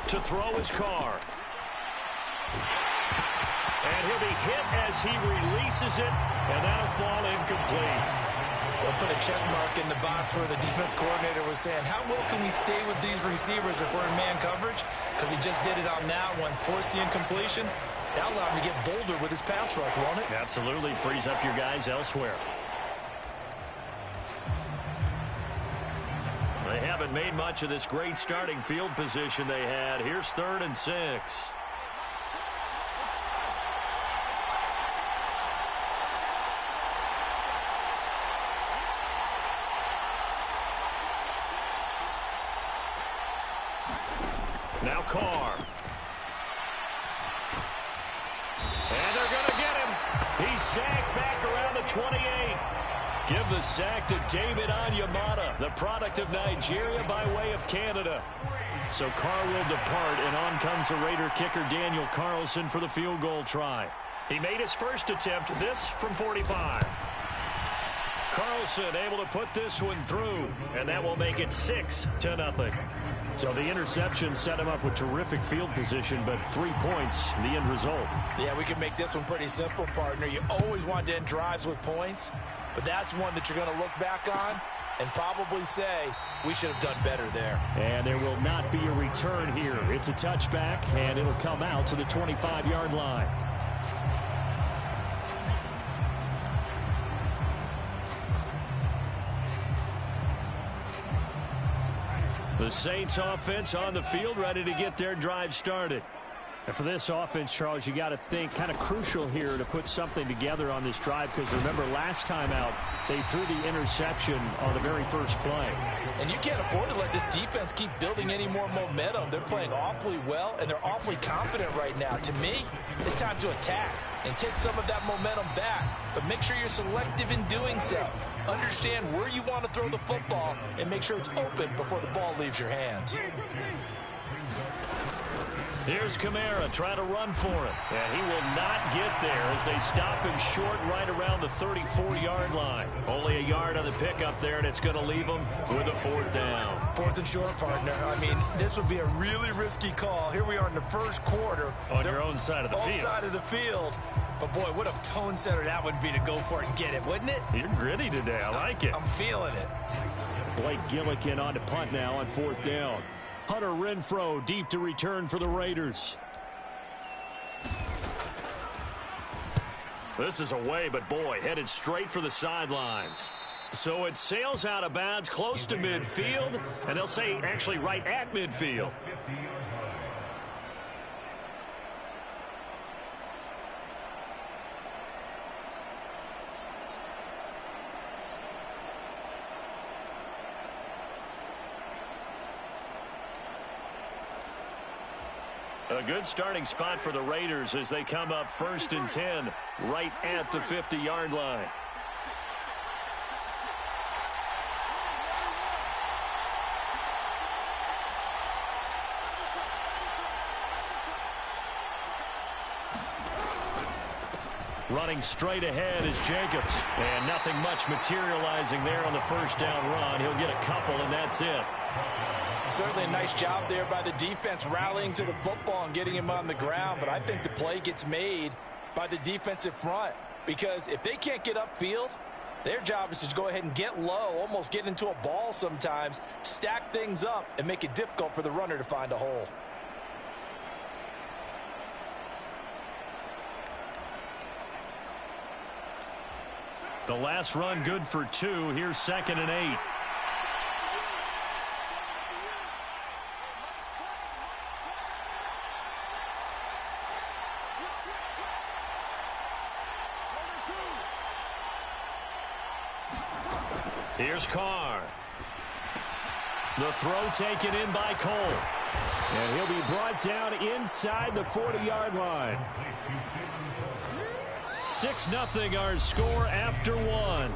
[SPEAKER 3] To throw his Carr. And he'll be hit as he releases it, and that'll fall incomplete.
[SPEAKER 2] They'll put a check mark in the box where the defense coordinator was saying, how well can we stay with these receivers if we're in man coverage? Because he just did it on that one, forced the incompletion. That'll allow him to get bolder with his pass rush, won't it?
[SPEAKER 3] Absolutely. Frees up your guys elsewhere. They haven't made much of this great starting field position they had. Here's 3rd and 6. Now Carr. And they're going to get him. He's sacked back around the 28. Give the sack to David Onyemata, the product of Nigeria by way of Canada. So Carr will depart, and on comes the Raider kicker Daniel Carlson for the field goal try. He made his first attempt, this from 45. Carlson able to put this one through, and that will make it 6-0. So the interception set him up with terrific field position, but 3 points, the end result.
[SPEAKER 2] Yeah, we can make this one pretty simple, partner. You always want to end drives with points, but that's one that you're going to look back on and probably say, we should have done better there.
[SPEAKER 3] And there will not be a return here. It's a touchback, and it'll come out to the 25-yard line. The Saints offense on the field, ready to get their drive started. And for this offense, Charles, you got to think kind of crucial here to put something together on this drive, because remember last time out they threw the interception on the very first play.
[SPEAKER 2] And you can't afford to let this defense keep building any more momentum. They're playing awfully well, and they're awfully confident right now. To me, it's time to attack and take some of that momentum back, but make sure you're selective in doing so. Understand where you want to throw the football and make sure it's open before the ball leaves your hands.
[SPEAKER 3] Here's Kamara trying to run for it. And he will not get there as they stop him short right around the 34-yard line. Only a yard on the pickup there, and it's going to leave him with a 4th down.
[SPEAKER 2] 4th and short, partner. I mean, this would be a really risky call. Here we are in the first quarter.
[SPEAKER 3] On your own side of the field.
[SPEAKER 2] Own side of the field. But, boy, what a tone setter that would be to go for it and get it, wouldn't it?
[SPEAKER 3] You're gritty today. I like it.
[SPEAKER 2] I'm feeling it.
[SPEAKER 3] Blake Gillikin on to punt now on 4th down. Hunter Renfrow deep to return for the Raiders. This is away, but boy, headed straight for the sidelines. So it sails out of bounds close to midfield, and they'll say actually right at midfield. A good starting spot for the Raiders as they come up 1st and 10 right at the 50-yard line. Running straight ahead is Jacobs. And nothing much materializing there on the first down run. He'll get a couple, and that's it.
[SPEAKER 2] Certainly a nice job there by the defense rallying to the football and getting him on the ground, but I think the play gets made by the defensive front. because if they can't get upfield, their job is to go ahead and get low, almost get into a ball sometimes, stack things up, and make it difficult for the runner to find a hole.
[SPEAKER 3] The last run good for 2. Here's 2nd and 8. Here's Carr. The throw taken in by Cole. And he'll be brought down inside the 40-yard line. 6-0 our score after 1.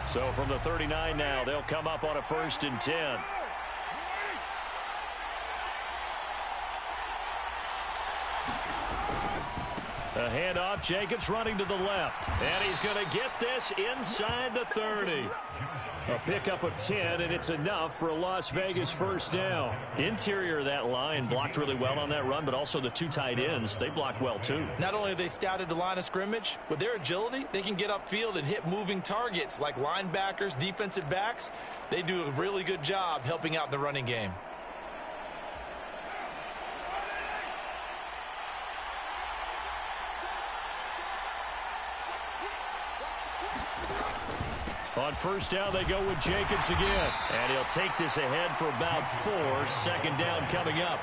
[SPEAKER 3] So from the 39 now, they'll come up on a 1st and 10. A handoff, Jacobs running to the left. And he's going to get this inside the 30. A pickup of 10, and it's enough for a Las Vegas 1st down. Interior of that line blocked really well on that run, but also the 2 tight ends, they blocked well too.
[SPEAKER 2] Not only have they scouted the line of scrimmage, with their agility, they can get upfield and hit moving targets like linebackers, defensive backs. They do a really good job helping out in the running game.
[SPEAKER 3] On 1st down, they go with Jacobs again. And he'll take this ahead for about 4. 2nd down coming up.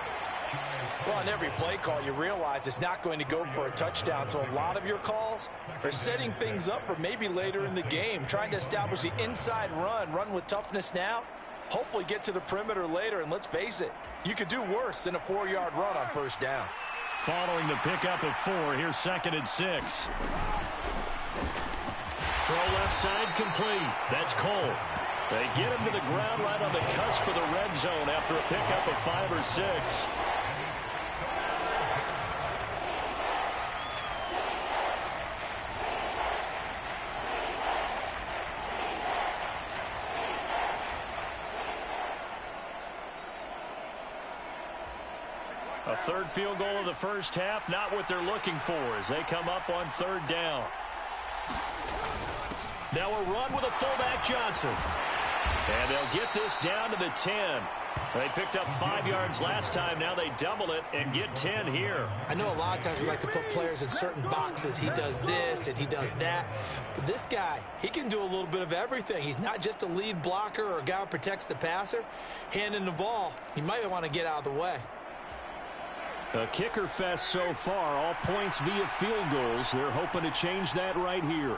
[SPEAKER 2] Well, on every play call, you realize it's not going to go for a touchdown. So a lot of your calls are setting things up for maybe later in the game, trying to establish the inside run with toughness now, hopefully get to the perimeter later. And let's face it, you could do worse than a 4-yard run on 1st down.
[SPEAKER 3] Following the pickup of 4, here's 2nd and 6. Throw left side complete. That's Cole. They get him to the ground right on the cusp of the red zone after a pickup of 5 or 6. A 3rd field goal of the 1st half, not what they're looking for as they come up on 3rd down. Now a run with a fullback Johnson. And they'll get this down to the 10. They picked up 5 yards last time. Now they double it and get 10 here.
[SPEAKER 2] I know a lot of times we like to put players in certain boxes. He does this and he does that. But this guy, he can do a little bit of everything. He's not just a lead blocker or a guy who protects the passer. Handing the ball, he might want to get out of the way.
[SPEAKER 3] A kicker fest so far. All points via field goals. They're hoping to change that right here.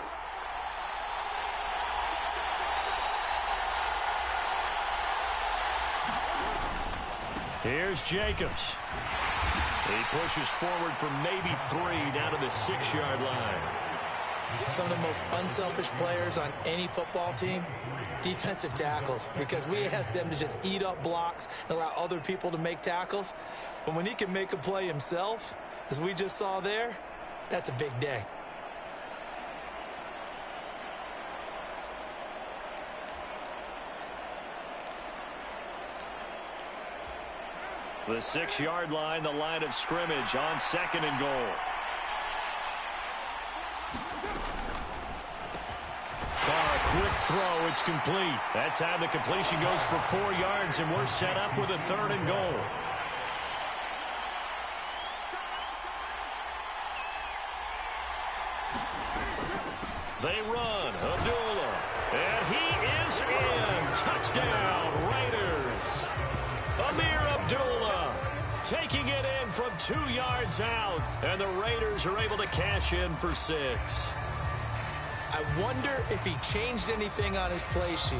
[SPEAKER 3] Here's Jacobs. He pushes forward for maybe 3 down to the 6-yard line.
[SPEAKER 2] Some of the most unselfish players on any football team, defensive tackles, because we ask them to just eat up blocks and allow other people to make tackles. But when he can make a play himself, as we just saw there, that's a big day.
[SPEAKER 3] The 6-yard line, the line of scrimmage on 2nd and goal. Carr, a quick throw. It's complete. That time the completion goes for 4 yards, and we're set up with a 3rd and goal. They run. Abdullah. And he is in. Touchdown, Raiders. Amir Abdullah taking it in from 2 yards out. And the Raiders are able to cash in for 6.
[SPEAKER 2] I wonder if he changed anything on his play sheet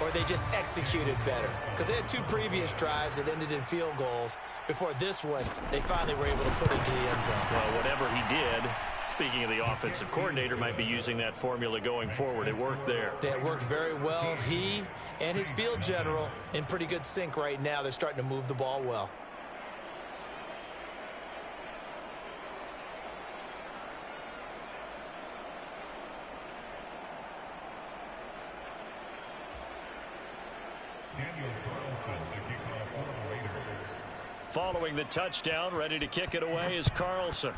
[SPEAKER 2] or they just executed better. Because they had 2 previous drives that ended in field goals. Before this one, they finally were able to put it into the end zone.
[SPEAKER 3] Well, whatever he did, speaking of the offensive coordinator, might be using that formula going forward. It worked there.
[SPEAKER 2] It worked very well. He and his field general in pretty good sync right now. They're starting to move the ball well.
[SPEAKER 3] Following the touchdown, ready to kick it away is Carlson.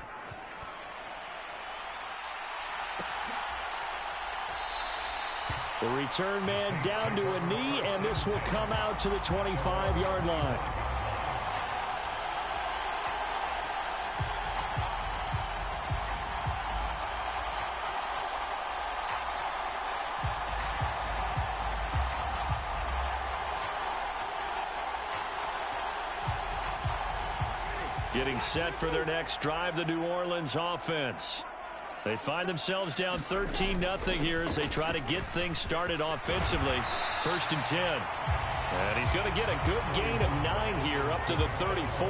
[SPEAKER 3] The return man down to a knee, and this will come out to the 25-yard line. Getting set for their next drive, the New Orleans offense. They find themselves down 13-0 here as they try to get things started offensively. 1st and 10. And he's going to get a good gain of 9 here up to the 34.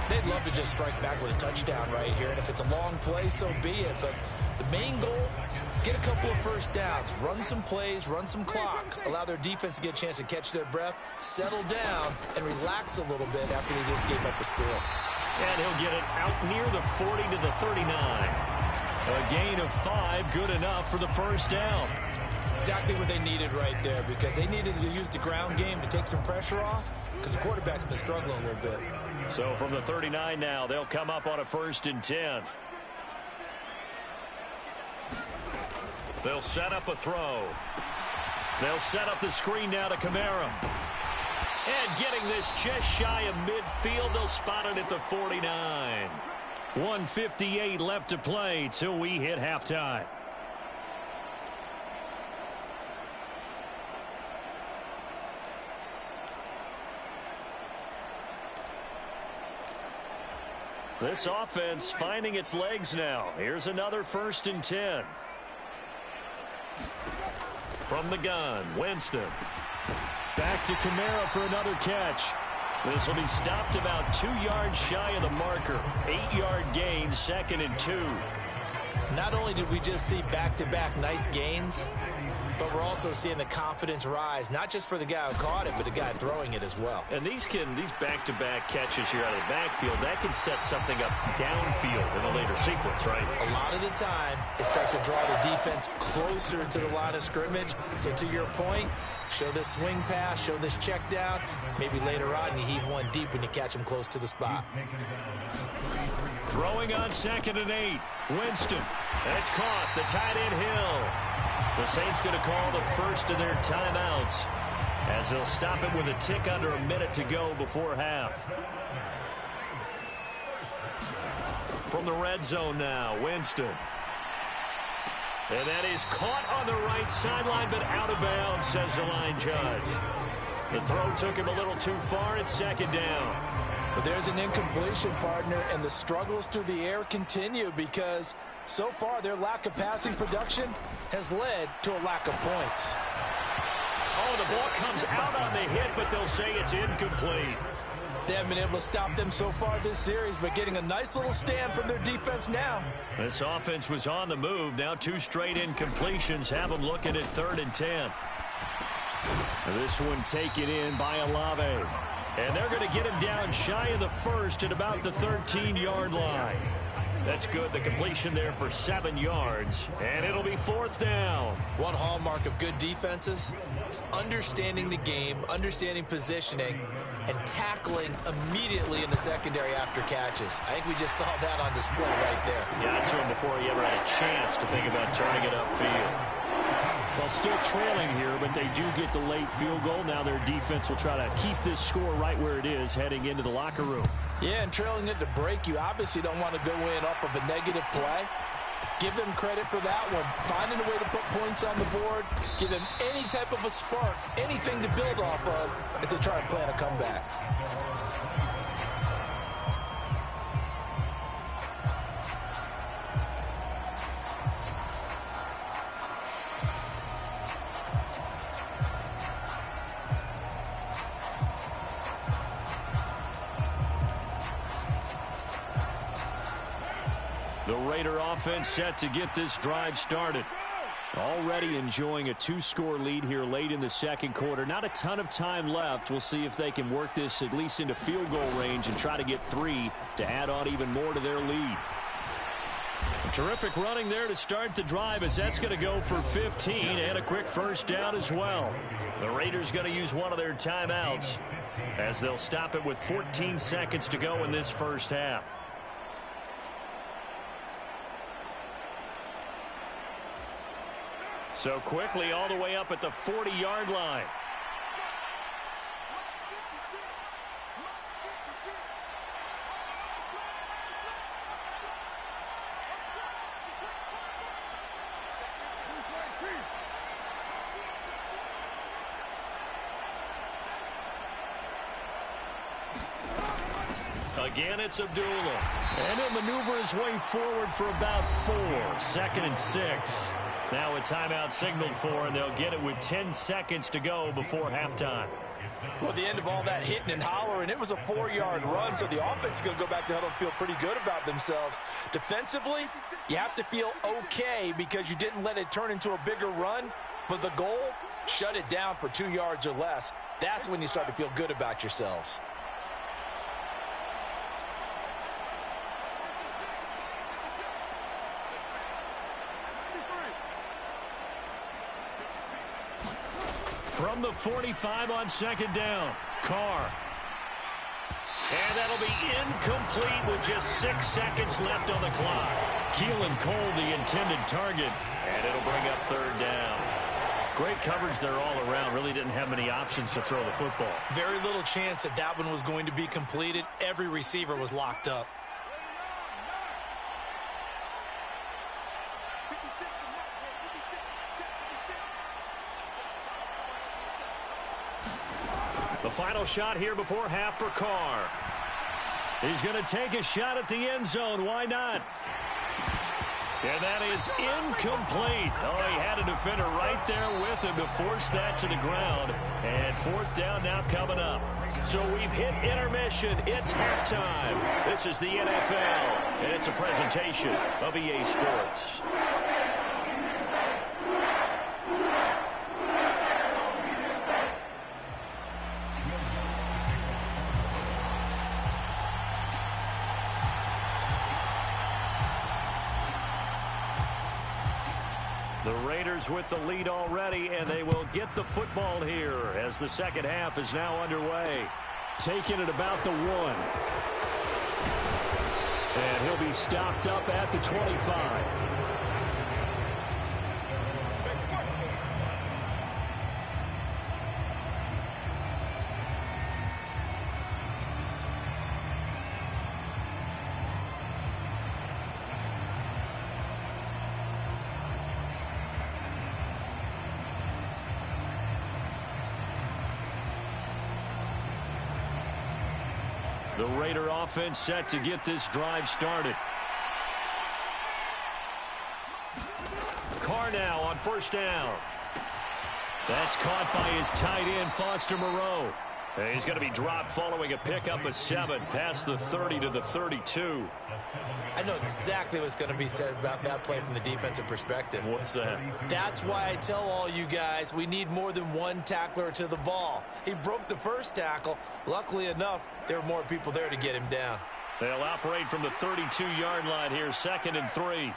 [SPEAKER 2] They'd love to just strike back with a touchdown right here. And if it's a long play, so be it. But the main goal, get a couple of first downs, run some plays, run some clock, allow their defense to get a chance to catch their breath, settle down, and relax a little bit after they just gave up a score.
[SPEAKER 3] And he'll get it out near the 40 to the 39. A gain of 5, good enough for the first down.
[SPEAKER 2] Exactly what they needed right there, because they needed to use the ground game to take some pressure off, because the quarterback's been struggling a little bit.
[SPEAKER 3] So from the 39 now, they'll come up on a 1st and 10. They'll set up a throw. They'll set up the screen now to Kamara. And getting this just shy of midfield, they'll spot it at the 49. 1:58 left to play till we hit halftime. This offense finding its legs now. Here's another 1st and 10. From the gun, Winston. Back to Kamara for another catch. This will be stopped about 2 yards shy of the marker. 8-yard gain, 2nd and 2.
[SPEAKER 2] Not only did we just see back-to-back nice gains, but we're also seeing the confidence rise, not just for the guy who caught it, but the guy throwing it as well.
[SPEAKER 3] And these back-to-back catches here out of the backfield, that can set something up downfield in a later sequence, right?
[SPEAKER 2] A lot of the time, it starts to draw the defense closer to the line of scrimmage. So to your point, show this swing pass, show this check down. Maybe later on you heave one deep and you catch him close to the spot.
[SPEAKER 3] Throwing on 2nd and 8. Winston. That's caught. The tight end Hill. The Saints going to call the first of their timeouts as they'll stop it with a tick under a minute to go before half. From the red zone now, Winston. And that is caught on the right sideline, but out of bounds, says the line judge. The throw took him a little too far. It's 2nd down.
[SPEAKER 2] But there's an incompletion, partner, and the struggles through the air continue because so far their lack of passing production has led to a lack of points.
[SPEAKER 3] Oh, the ball comes out on the hit, but they'll say it's incomplete.
[SPEAKER 2] They haven't been able to stop them so far this series, but getting a nice little stand from their defense now.
[SPEAKER 3] This offense was on the move. Now 2 straight incompletions have them looking at 3rd and 10. This one taken in by Olave. And they're going to get him down shy of the 1st at about the 13-yard line. That's good. The completion there for 7 yards. And it'll be 4th down.
[SPEAKER 2] One hallmark of good defenses is understanding the game, understanding positioning, and tackling immediately in the secondary after catches. I think we just saw that on display right there.
[SPEAKER 3] Got to him before he ever had a chance to think about turning it upfield. Well, still trailing here, but they do get the late field goal. Now their defense will try to keep this score right where it is heading into the locker room.
[SPEAKER 2] Yeah, and trailing it to break, you obviously don't want to go in off of a negative play. Give them credit for that one. Finding a way to put points on the board, give them any type of a spark, anything to build off of as they try to plan a comeback.
[SPEAKER 3] The Raider offense set to get this drive started. Already enjoying a 2-score lead here late in the 2nd quarter. Not a ton of time left. We'll see if they can work this at least into field goal range and try to get 3 to add on even more to their lead. Terrific running there to start the drive, as that's going to go for 15 and a quick first down as well. The Raiders going to use one of their timeouts as they'll stop it with 14 seconds to go in this first half. So quickly all the way up at the 40-yard line. Again, it's Abdullah. And he'll maneuver his way forward for about 4. 2nd and 6. Now a timeout signaled for, and they'll get it with 10 seconds to go before halftime.
[SPEAKER 2] Well, at the end of all that hitting and hollering, it was a 4-yard run, so the offense is going to go back to huddle and feel pretty good about themselves. Defensively, you have to feel okay because you didn't let it turn into a bigger run, but the goal, shut it down for 2 yards or less. That's when you start to feel good about yourselves.
[SPEAKER 3] From the 45 on 2nd down, Carr. And that'll be incomplete with just 6 seconds left on the clock. Keelan Cole, the intended target, and it'll bring up 3rd down. Great coverage there all around. Really didn't have many options to throw the football.
[SPEAKER 2] Very little chance that that one was going to be completed. Every receiver was locked up.
[SPEAKER 3] The final shot here before half for Carr. He's going to take a shot at the end zone. Why not? And that is incomplete. Oh, he had a defender right there with him to force that to the ground. And 4th down now coming up. So we've hit intermission. It's halftime. This is the NFL, and it's a presentation of EA Sports. The Raiders with the lead already, and they will get the football here as the second half is now underway. Taking it about the 1. And he'll be stopped up at the 25. The Raider offense set to get this drive started. Carr now on 1st down. That's caught by his tight end, Foster Moreau. And he's going to be dropped following a pickup of 7 past the 30 to the 32.
[SPEAKER 2] I know exactly what's going to be said about that play from the defensive perspective.
[SPEAKER 3] What's that?
[SPEAKER 2] That's why I tell all you guys we need more than one tackler to the ball. He broke the first tackle. Luckily enough, there were more people there to get him down.
[SPEAKER 3] They'll operate from the 32-yard line here, 2nd and 3.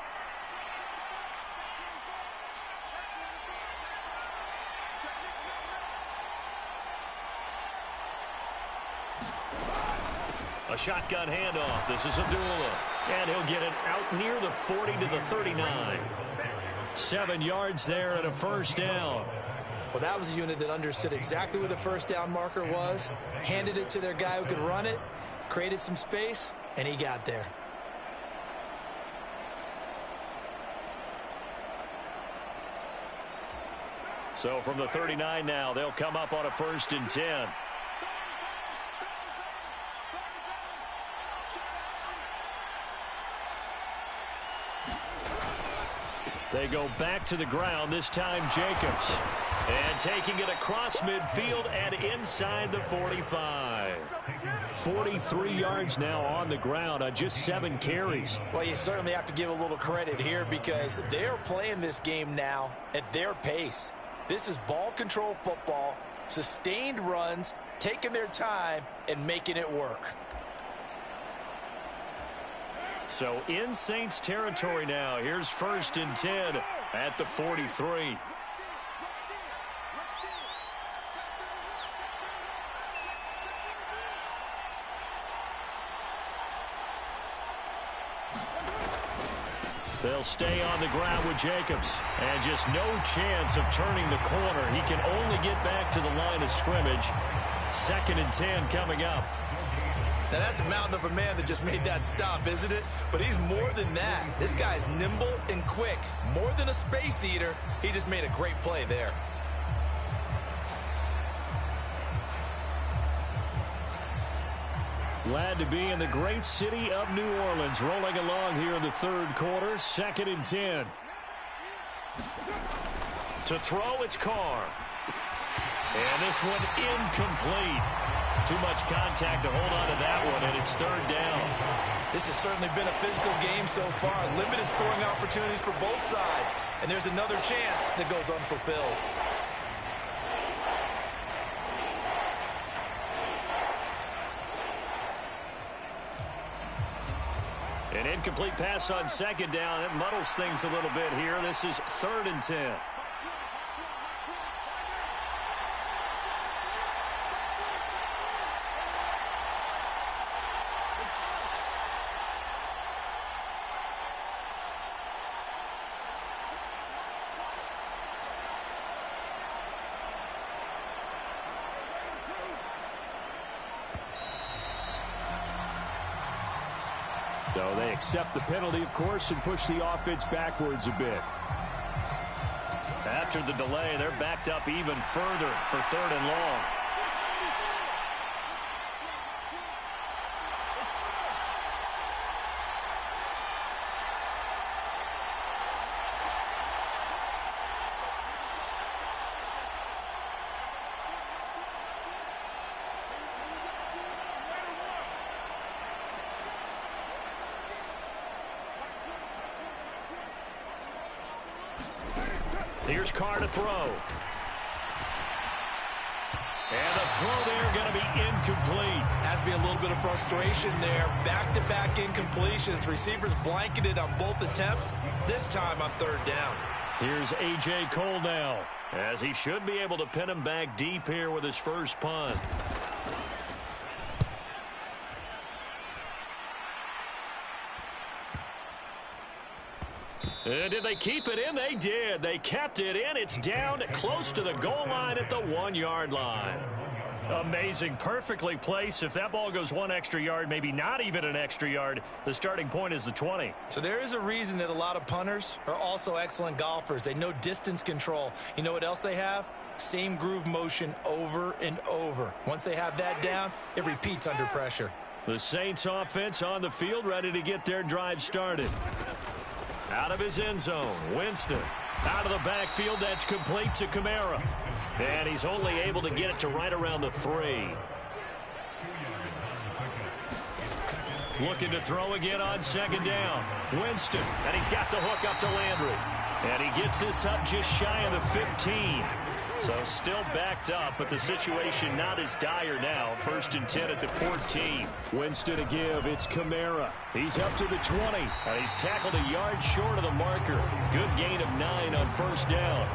[SPEAKER 3] A shotgun handoff. This is Abdullah. And he'll get it out near the 40 to the 39. 7 yards there and a 1st down.
[SPEAKER 2] Well, that was a unit that understood exactly where the 1st down marker was, handed it to their guy who could run it, created some space, and he got there.
[SPEAKER 3] So from the 39 now, they'll come up on a 1st and 10. They go back to the ground, this time Jacobs. And taking it across midfield and inside the 45. 43 yards now on the ground on just 7 carries.
[SPEAKER 2] Well, you certainly have to give a little credit here because they're playing this game now at their pace. This is ball control football, sustained runs, taking their time and making it work.
[SPEAKER 3] So in Saints territory now. Here's 1st and 10 at the 43. They'll stay on the ground with Jacobs. And just no chance of turning the corner. He can only get back to the line of scrimmage. 2nd and 10 coming up.
[SPEAKER 2] Now, that's a mountain of a man that just made that stop, isn't it? But he's more than that. This guy's nimble and quick. More than a space eater. He just made a great play there.
[SPEAKER 3] Glad to be in the great city of New Orleans. Rolling along here in the 3rd quarter. 2nd and 10. To throw, it's Carr. And this one incomplete. Too much contact to hold on to that one, and it's 3rd down.
[SPEAKER 2] This has certainly been a physical game so far. Limited scoring opportunities for both sides. And there's another chance that goes unfulfilled.
[SPEAKER 3] An incomplete pass on 2nd down. It muddles things a little bit here. This is 3rd and 10. So they accept the penalty, of course, and push the offense backwards a bit. After the delay, they're backed up even further for 3rd and long. Here's Carr to throw. And the throw there going to be incomplete.
[SPEAKER 2] Has to be a little bit of frustration there. Back-to-back incompletions. Receivers blanketed on both attempts, this time on 3rd down.
[SPEAKER 3] Here's A.J. Cole now, as he should be able to pin him back deep here with his first punt. Did they keep it in? They did. They kept it in. It's down close to the goal line at the 1-yard line. Amazing. Perfectly placed. If that ball goes 1 extra yard, maybe not even an extra yard, the starting point is the 20.
[SPEAKER 2] So there is a reason that a lot of punters are also excellent golfers. They know distance control. You know what else they have? Same groove motion over and over. Once they have that down, it repeats under pressure.
[SPEAKER 3] The Saints offense on the field, ready to get their drive started. Out of his end zone, Winston. Out of the backfield, that's complete to Kamara. And he's only able to get it to right around the 3. Looking to throw again on 2nd down. Winston, and he's got the hook up to Landry. And he gets this up just shy of the 15. So still backed up, but the situation not as dire now. 1st and 10 at the 14. Winston to give. It's Kamara. He's up to the 20. And he's tackled a yard short of the marker. Good gain of 9 on 1st down.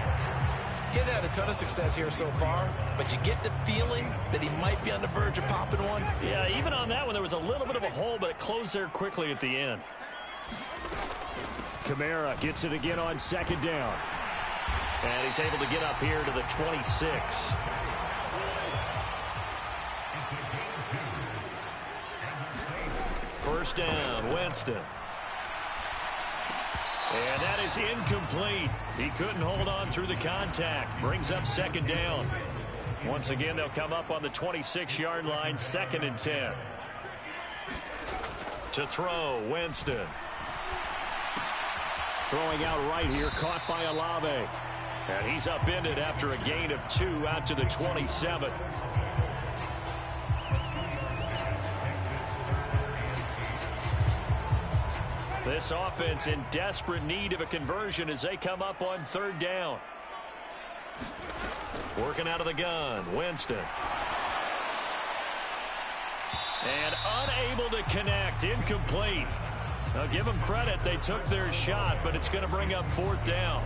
[SPEAKER 2] He's had a ton of success here so far, but you get the feeling that he might be on the verge of popping one.
[SPEAKER 3] Yeah, even on that one, there was a little bit of a hole, but it closed there quickly at the end. Kamara gets it again on 2nd down. And he's able to get up here to the 26. First down, Winston. And that is incomplete. He couldn't hold on through the contact. Brings up 2nd down. Once again, they'll come up on the 26-yard line, 2nd and 10. To throw, Winston. Throwing out right here, caught by Olave. And he's upended after a gain of 2 out to the 27. This offense in desperate need of a conversion as they come up on 3rd down. Working out of the gun, Winston. And unable to connect, incomplete. I'll give them credit. They took their shot, but it's going to bring up 4th down.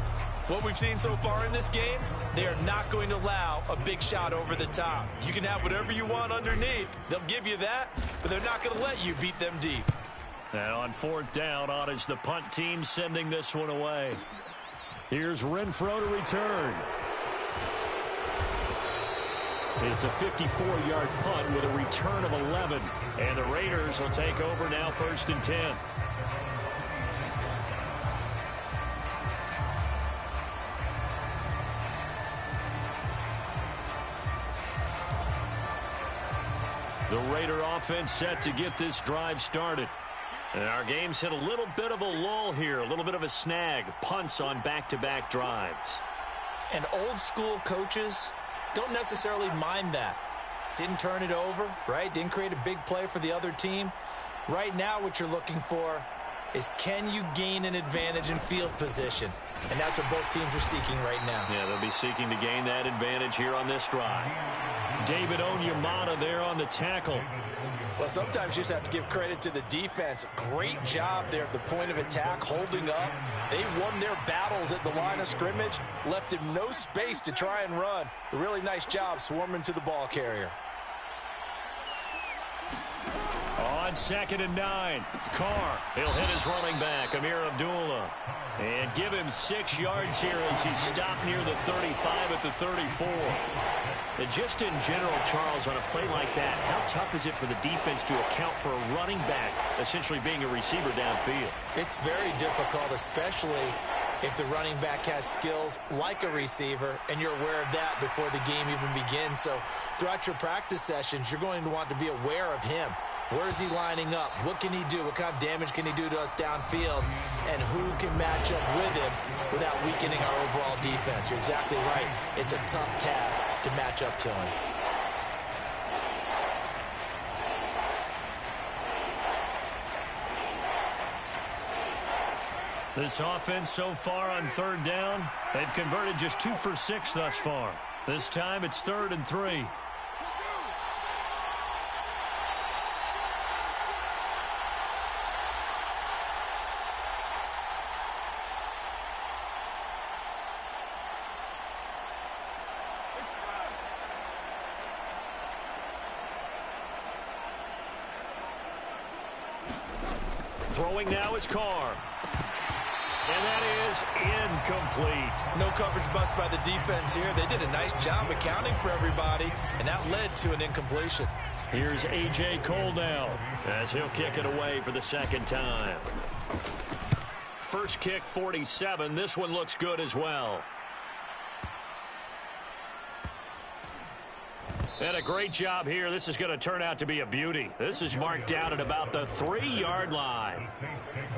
[SPEAKER 2] What we've seen so far in this game, they are not going to allow a big shot over the top. You can have whatever you want underneath. They'll give you that, but they're not going to let you beat them deep.
[SPEAKER 3] And on 4th down, on is the punt team sending this one away. Here's Renfro to return. It's a 54-yard punt with a return of 11. And the Raiders will take over now 1st and 10. The Raider offense set to get this drive started. And our game's hit a little bit of a lull here, a little bit of a snag. Punts on back-to-back drives.
[SPEAKER 2] And old-school coaches don't necessarily mind that. Didn't turn it over, right? Didn't create a big play for the other team. Right now what you're looking for is, can you gain an advantage in field position? And that's what both teams are seeking right now.
[SPEAKER 3] Yeah, they'll be seeking to gain that advantage here on this drive. David Onyemata there on the tackle.
[SPEAKER 2] Well, sometimes you just have to give credit to the defense. Great job there at the point of attack, holding up. They won their battles at the line of scrimmage, left him no space to try and run. A really nice job swarming to the ball carrier.
[SPEAKER 3] On 2nd and 9, Carr. He'll hit his running back, Amir Abdullah. And give him 6 yards here as he's stopped near the 35 at the 34. And just in general, Charles, on a play like that, how tough is it for the defense to account for a running back essentially being a receiver downfield?
[SPEAKER 2] It's very difficult, especially if the running back has skills like a receiver, and you're aware of that before the game even begins. So throughout your practice sessions, you're going to want to be aware of him. Where is he lining up? What can he do? What kind of damage can he do to us downfield? And who can match up with him without weakening our overall defense? You're exactly right. It's a tough task to match up to him.
[SPEAKER 3] This offense so far on 3rd down, they've converted just 2 for 6 thus far. This time it's 3rd and 3. Throwing now is Carr. And that is incomplete.
[SPEAKER 2] No coverage bust by the defense here. They did a nice job accounting for everybody, and that led to an incompletion.
[SPEAKER 3] Here's A.J. Cole now as he'll kick it away for the 2nd time. First kick, 47. This one looks good as well. And a great job here. This is going to turn out to be a beauty. This is marked down at about the 3-yard line.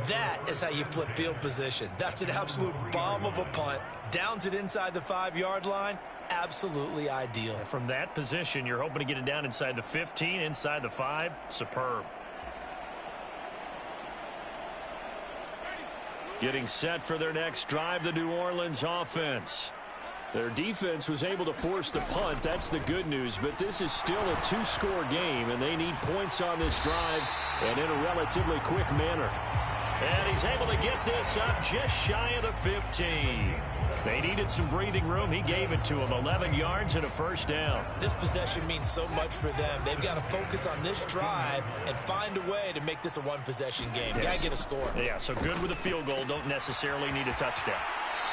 [SPEAKER 2] That is how you flip field position. That's an absolute bomb of a punt. Downs it inside the 5-yard line. Absolutely ideal.
[SPEAKER 3] From that position, you're hoping to get it down inside the 15, inside the 5. Superb. Getting set for their next drive, the New Orleans offense. Their defense was able to force the punt. That's the good news. But this is still a 2-score game, and they need points on this drive and in a relatively quick manner. And he's able to get this up just shy of the 15. They needed some breathing room. He gave it to them. 11 yards and a 1st down.
[SPEAKER 2] This possession means so much for them. They've got to focus on this drive and find a way to make this a one-possession game.
[SPEAKER 3] Yes.
[SPEAKER 2] Got to get a score.
[SPEAKER 3] Yeah, so good with a field goal. Don't necessarily need a touchdown.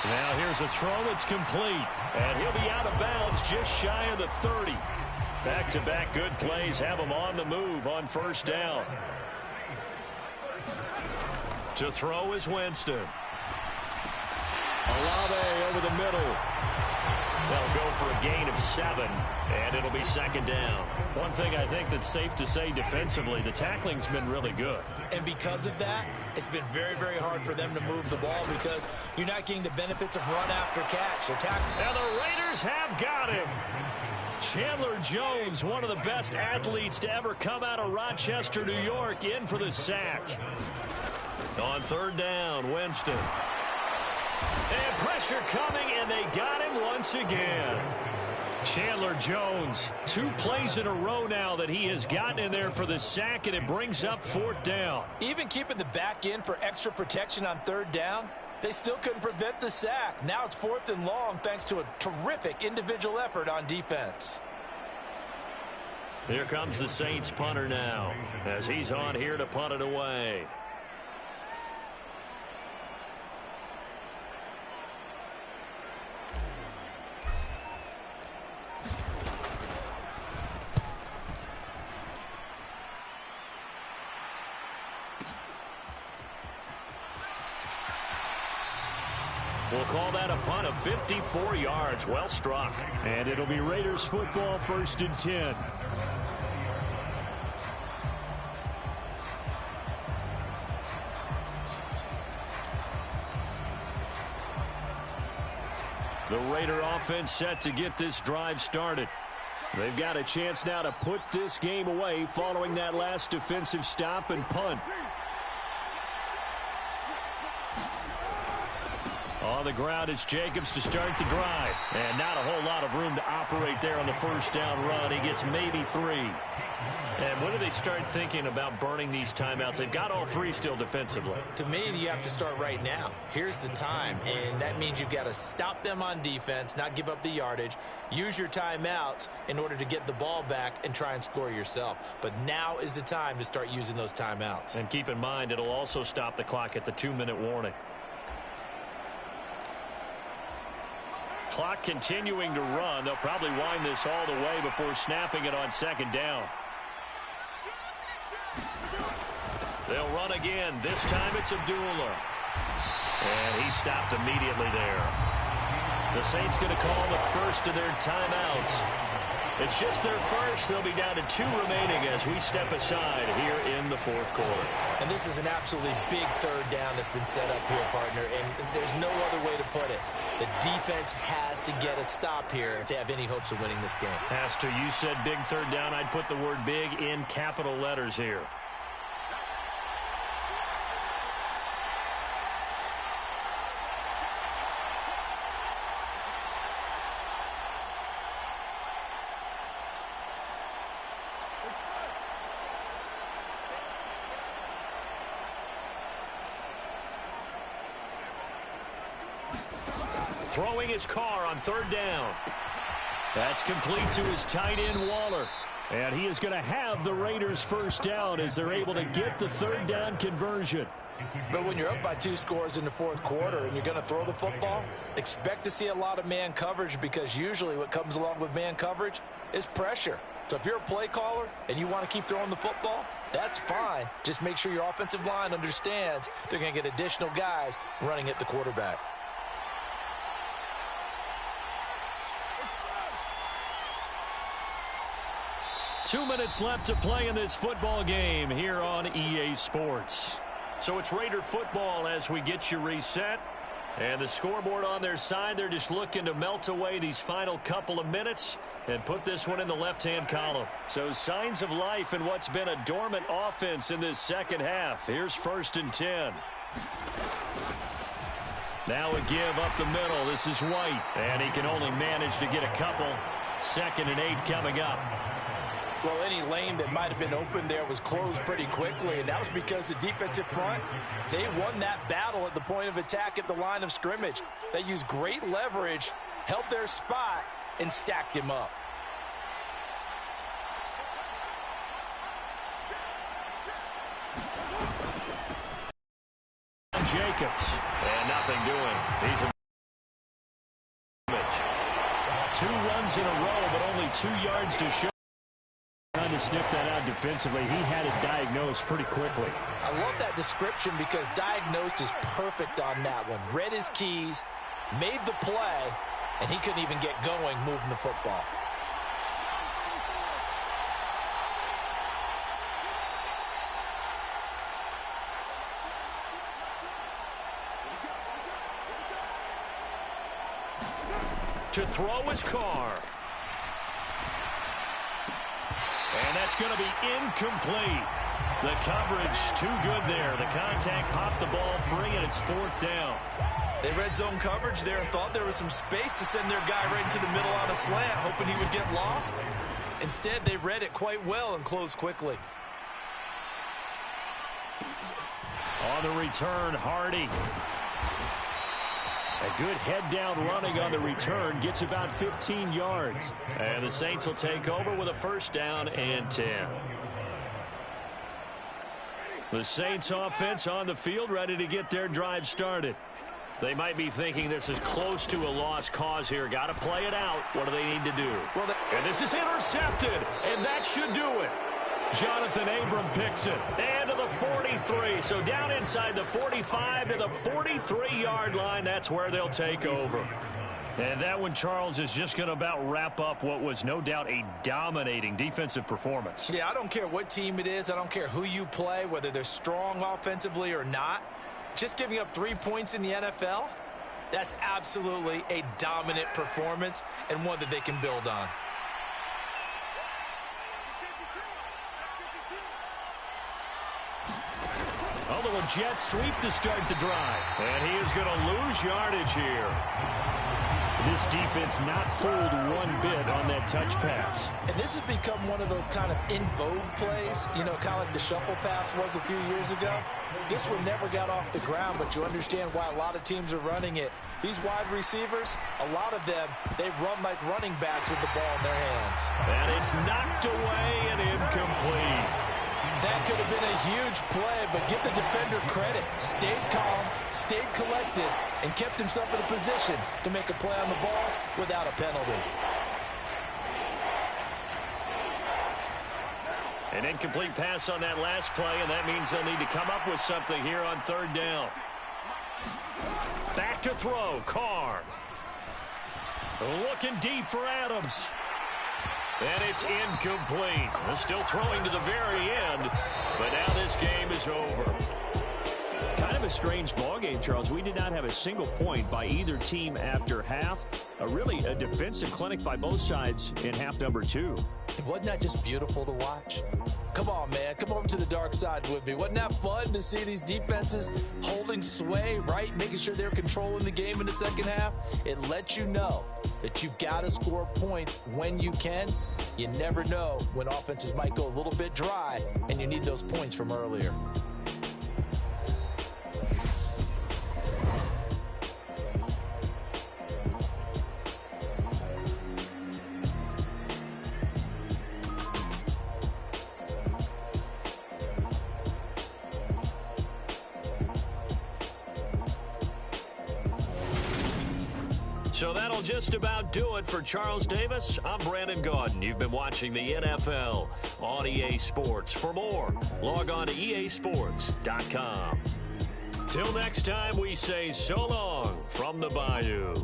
[SPEAKER 3] Now here's a throw. It's complete. And he'll be out of bounds just shy of the 30. Back-to-back good plays have him on the move on 1st down. To throw is Winston. Olave over the middle. They'll go for a gain of 7, and it'll be 2nd down. One thing I think that's safe to say defensively, the tackling's been really good.
[SPEAKER 2] And because of that, it's been very, very hard for them to move the ball because you're not getting the benefits of run after catch.
[SPEAKER 3] Now the Raiders have got him. Chandler Jones, one of the best athletes to ever come out of Rochester, New York, in for the sack. On 3rd down, Winston. And pressure coming, and they got him once again. Chandler Jones, 2 plays in a row now that he has gotten in there for the sack, and it brings up 4th down.
[SPEAKER 2] Even keeping the back in for extra protection on 3rd down, they still couldn't prevent the sack. Now it's 4th and long thanks to a terrific individual effort on defense.
[SPEAKER 1] Here comes the Saints punter now as he's on here to punt it away. We'll call that a punt of 54 yards. Well struck.
[SPEAKER 3] And it'll be Raiders football, 1st and 10. The Raider offense set to get this drive started. They've got a chance now to put this game away following that last defensive stop and punt. On the ground, it's Jacobs to start the drive. And not a whole lot of room to operate there on the 1st down run. He gets maybe 3. And when do they start thinking about burning these timeouts? They've got all 3 still defensively.
[SPEAKER 2] To me, you have to start right now. Here's the time, and that means you've got to stop them on defense, not give up the yardage, use your timeouts in order to get the ball back and try and score yourself. But now is the time to start using those timeouts.
[SPEAKER 1] And keep in mind, it'll also stop the clock at the 2-minute warning. Clock continuing to run. They'll probably wind this all the way before snapping it on 2nd down. They'll run again. This time it's Abdullah. And he stopped immediately there. The Saints going to call the first of their timeouts. It's just their first. They'll be down to 2 remaining as we step aside here in the 4th quarter.
[SPEAKER 2] And this is an absolutely big 3rd down that's been set up here, partner, and there's no other way to put it. The defense has to get a stop here if they have any hopes of winning this game.
[SPEAKER 1] Has to. You said big 3rd down. I'd put the word big in capital letters here. Throwing his car on 3rd down. That's complete to his tight end, Waller.
[SPEAKER 3] And he is going to have the Raiders' 1st down as they're able to get the 3rd down conversion.
[SPEAKER 2] But when you're up by 2 scores in the 4th quarter and you're going to throw the football, expect to see a lot of man coverage, because usually what comes along with man coverage is pressure. So if you're a play caller and you want to keep throwing the football, that's fine. Just make sure your offensive line understands they're going to get additional guys running at the quarterback.
[SPEAKER 3] Two minutes left to play in this football game here on EA Sports.
[SPEAKER 1] So it's Raider football as we get you reset. And the scoreboard on their side, they're just looking to melt away these final couple of minutes and put this one in the left-hand column. So signs of life in what's been a dormant offense in this 2nd half. Here's 1st and 10. Now a give up the middle. This is White. And he can only manage to get a couple. 2nd and 8 coming up.
[SPEAKER 2] Well, any lane that might have been open there was closed pretty quickly, and that was because the defensive front, they won that battle at the point of attack at the line of scrimmage. They used great leverage, held their spot, and stacked him up.
[SPEAKER 3] Jacobs.
[SPEAKER 1] And nothing doing. He's a
[SPEAKER 3] 2 runs in a row, but only 2 yards to show. Trying to sniff that out defensively. He had it diagnosed pretty quickly.
[SPEAKER 2] I love that description because diagnosed is perfect on that one. Read his keys, made the play, and he couldn't even get going moving the football.
[SPEAKER 1] to throw his car. And that's going to be incomplete. The coverage too good there. The contact popped the ball free, and it's 4th down.
[SPEAKER 2] They read zone coverage there and thought there was some space to send their guy right into the middle on a slant, hoping he would get lost. Instead, they read it quite well and closed quickly.
[SPEAKER 3] On the return, Hardy. A good head-down running on the return. Gets about 15 yards.
[SPEAKER 1] And the Saints will take over with a first down and 10. The Saints offense on the field, ready to get their drive started. They might be thinking this is close to a lost cause here. Got to play it out. What do they need to do? And this is intercepted, and that should do it. Jonathan Abram picks it. And to the 43. So down inside the 45 to the 43-yard line. That's where they'll take over. And that one, Charles, is just going to about wrap up what was no doubt a dominating defensive performance.
[SPEAKER 2] Yeah, I don't care what team it is. I don't care who you play, whether they're strong offensively or not. Just giving up 3 points in the NFL, that's absolutely a dominant performance and one that they can build on.
[SPEAKER 3] Oh, the jet sweep to start the drive.
[SPEAKER 1] And he is going to lose yardage here.
[SPEAKER 3] This defense not fooled one bit on that touch pass.
[SPEAKER 2] And this has become one of those kind of in vogue plays, you know, kind of like the shuffle pass was a few years ago. This one never got off the ground, but you understand why a lot of teams are running it. These wide receivers, a lot of them, they run like running backs with the ball in their hands.
[SPEAKER 1] And it's knocked away and incomplete.
[SPEAKER 2] That could have been a huge play, but give the defender credit. Stayed calm, stayed collected, and kept himself in a position to make a play on the ball without a penalty.
[SPEAKER 1] An incomplete pass on that last play, and that means they'll need to come up with something here on third down. Back to throw, Carr. Looking deep for Adams. And it's incomplete. They're still throwing to the very end, but now this game is over.
[SPEAKER 3] Kind of a strange ball game, Charles. We did not have a single point by either team after half. Really a defensive clinic by both sides in half number 2.
[SPEAKER 2] Wasn't that just beautiful to watch? Come on, man. Come over to the dark side with me. Wasn't that fun to see these defenses holding sway, right? Making sure they're controlling the game in the second half. It lets you know that you've got to score points when you can. You never know when offenses might go a little bit dry, and you need those points from earlier.
[SPEAKER 1] So that'll just about do it for Charles Davis. I'm Brandon Gaudin. You've been watching the NFL on EA Sports. For more, log on to easports.com. Till next time, we say so long from the Bayou.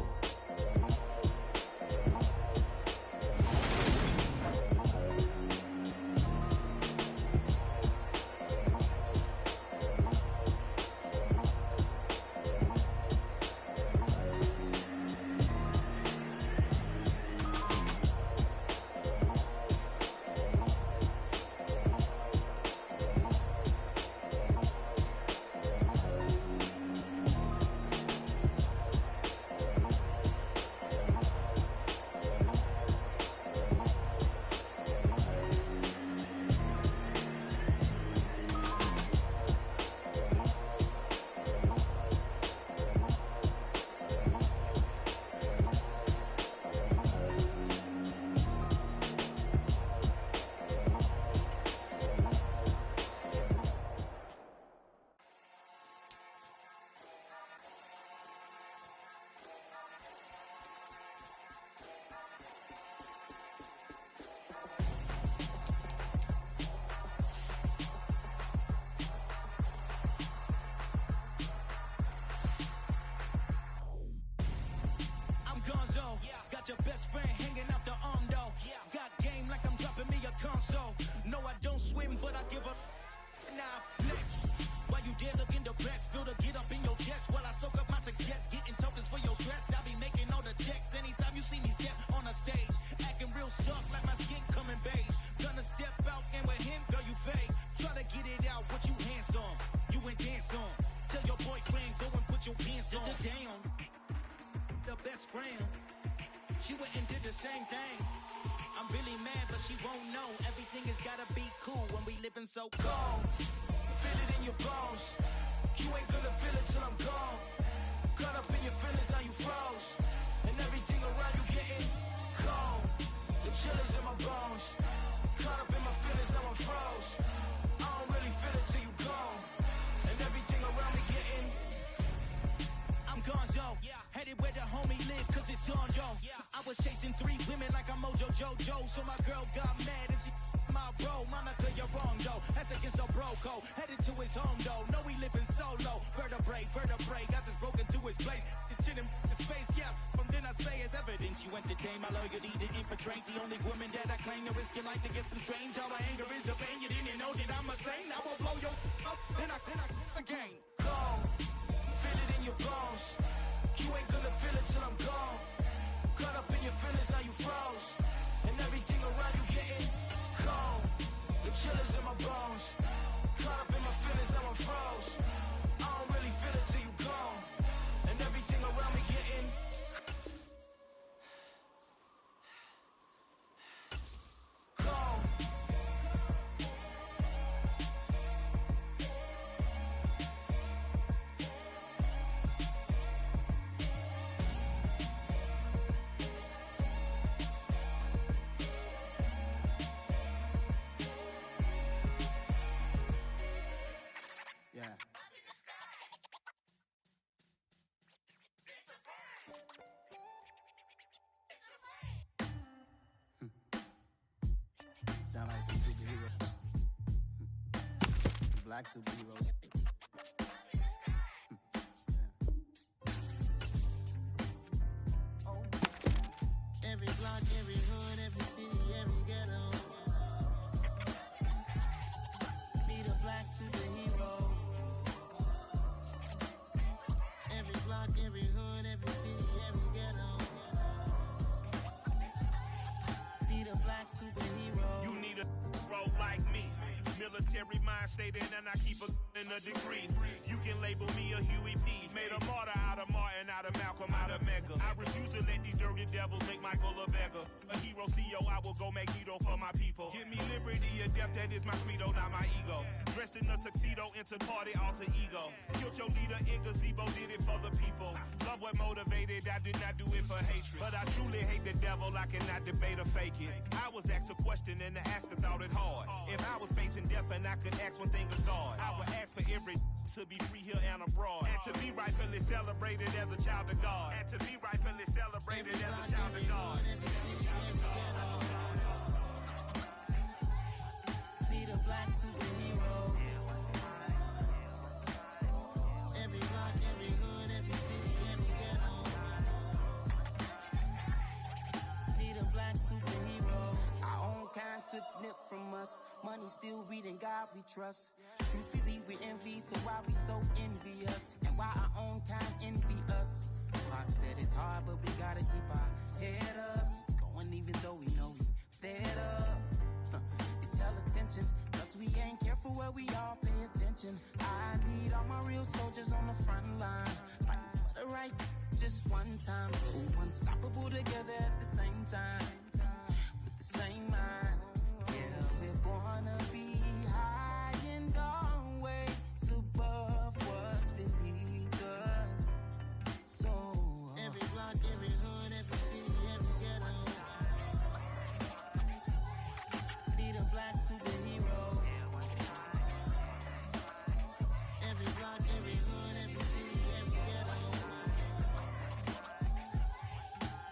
[SPEAKER 5] Got your best friend hanging out the arm though. Got game like I'm dropping me a console. No, I don't swim, but I give up. Now flex. While you dare look in the best, feel the get up in your chest. While I soak up my success, getting tokens for your stress. I be making all the checks anytime you see me step on a stage. Acting real soft like my skin coming beige. Gonna step out and with him, girl, you fake. Try to get it out, what you handsome. You ain't dance on. Tell your boyfriend, go and put your pants on. Down. same thing. I'm really mad, but she won't know. Everything has gotta be cool when we living so cold. Feel it in your bones. You ain't gonna feel it till I'm gone. Caught up in your feelings, now you froze. And everything around you getting cold. The chill is in my bones. Caught up in my feelings, now I'm froze. I don't really feel it till you gone. And everything around me getting I'm gonzo, headed where the homie live, cause it's on, yo. I was chasing 3 women like I'm Mojo Jojo, so my girl got mad and she my bro. Monica, you're wrong, though. That's against a bro code. Headed to his home, though. No, we living solo. Vertebrae, got this broken to his place. This shit in the space, yeah. From then I say it's evidence. You entertain my loyalty to infiltrate. The only woman that I claim to risk your life to get some strange. All my anger is a pain. You didn't know that I'm a saint. I will blow your up, then I again. Go. Feel it in your bones. You ain't gonna feel it till I'm gone. Caught up in your feelings, now you froze. And everything around you getting cold. The chill is in my bones. Caught up in my feelings, now I'm froze. I don't really feel it till you gone. And everything around me getting cold.
[SPEAKER 6] Sound like some superhero. Some black superheroes. Every block, every hood, every city, every ghetto. Need a black superhero. Every block, every hood, every city, every ghetto. Need a black superhero.
[SPEAKER 7] You need a role like me. Military mind stated, and I keep in a degree. You can label me a Huey P. Made a martyr out of Martin, out of Malcolm, out of Mega. I refuse to let these dirty devils make Michael a beggar. A hero CEO, I will go Magneto for my people. Give me liberty or death, that is my credo, not my ego. Dressed in a tuxedo, into party, alter ego. Killed your leader in gazebo, did it for the people. Love what motivated, I did not do it for hatred. But I truly hate the devil, I cannot debate or fake it. I was asked a question and the asker thought it hard. If I was facing death and I could ask one thing of God, I would ask for every to be free here and abroad. And to be rightfully celebrated as a child of God. And to be rightfully celebrated as a child of God.
[SPEAKER 6] Need a black superhero. Every block, every hood, every city, every ghetto. Need a black superhero. Our own kind took nip from us. Money still reading God we trust. Truthfully we envy, so why we so envious? And why our own kind envy us? Pac said it's hard, but we gotta keep our head up. Going even though we know we fed up. It's hell attention, cause we ain't careful where we all pay attention. I need all my real soldiers on the front line, fighting for the right just one time. So unstoppable together at the same time, with the same mind. Yeah, we're born to be high and always above what's beneath us. So every block, every hood, every city, every ghetto. Need a black superhero. Every block, every hood, every city, every ghetto.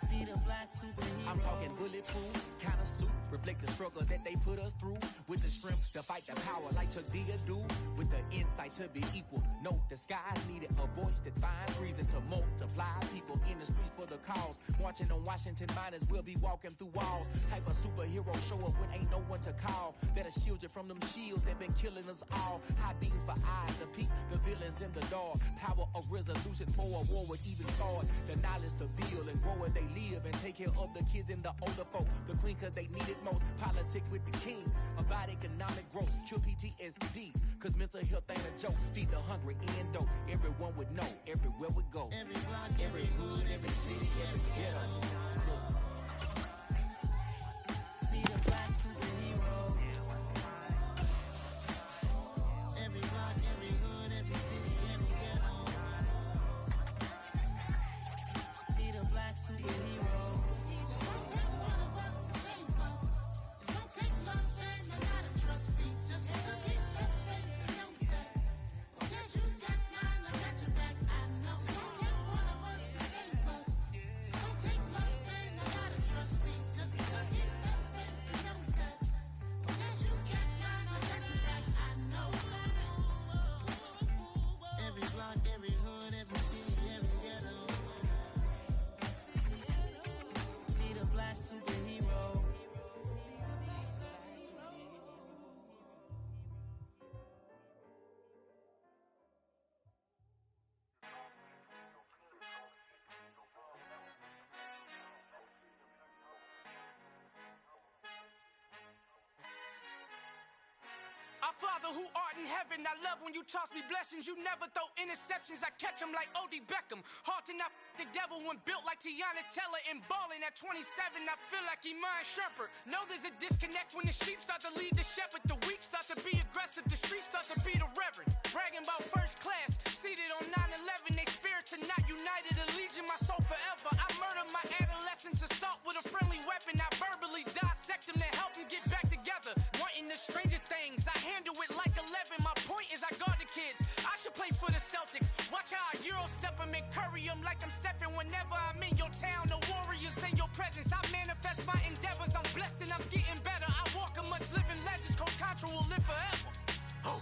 [SPEAKER 6] Need a black superhero.
[SPEAKER 8] I'm talking bulletproof kind of suit, reflect the struggle that they put us through. With the strength to fight the power like Chuck D do. With the insight to be equal. Note the skies needed a voice that finds reason to multiply. People in the streets for the cause. Marching on Washington miners will be walking through walls. Type of superhero show up when ain't no one to call. That'll shield you from them shields that been killing us all. High beams for eyes to peek the villains in the dark. Power of resolution for a war would even start. The knowledge to build and grow where they live and take care of the kids and the older folk. The queen cause they need it most. Politics with the kings about economic growth. Cure PTSD cause mental health ain't a joke. Feed the hungry and dope. Everyone would know everywhere we go.
[SPEAKER 6] Every block, every hood, every city, every ghetto.
[SPEAKER 9] Father who art in heaven, I love when you toss me blessings. You never throw interceptions, I catch them like O.D. Beckham. Hard to not the devil when built like Tiana Teller and balling at 27. I feel like Iman Shumpert. Know there's a disconnect when the sheep start to lead the shepherd. The weak start to be aggressive, the streets start to be the reverend. Bragging about first class, seated on 9/11. They spirits are not united, a legion, my soul forever. I murder my adolescence, assault with a friendly weapon. I verbally dissect them to help them get back together. Wanting the stranger things, I handle it like 11. My point is I guard the kids. I should play for the Celtics. Watch how I Euro step them and curry them like I'm Stephen. Whenever I'm in your town, the Warriors in your presence. I manifest my endeavors. I'm blessed and I'm getting better. I walk amongst living legends. Coach Contra will live forever. Oh.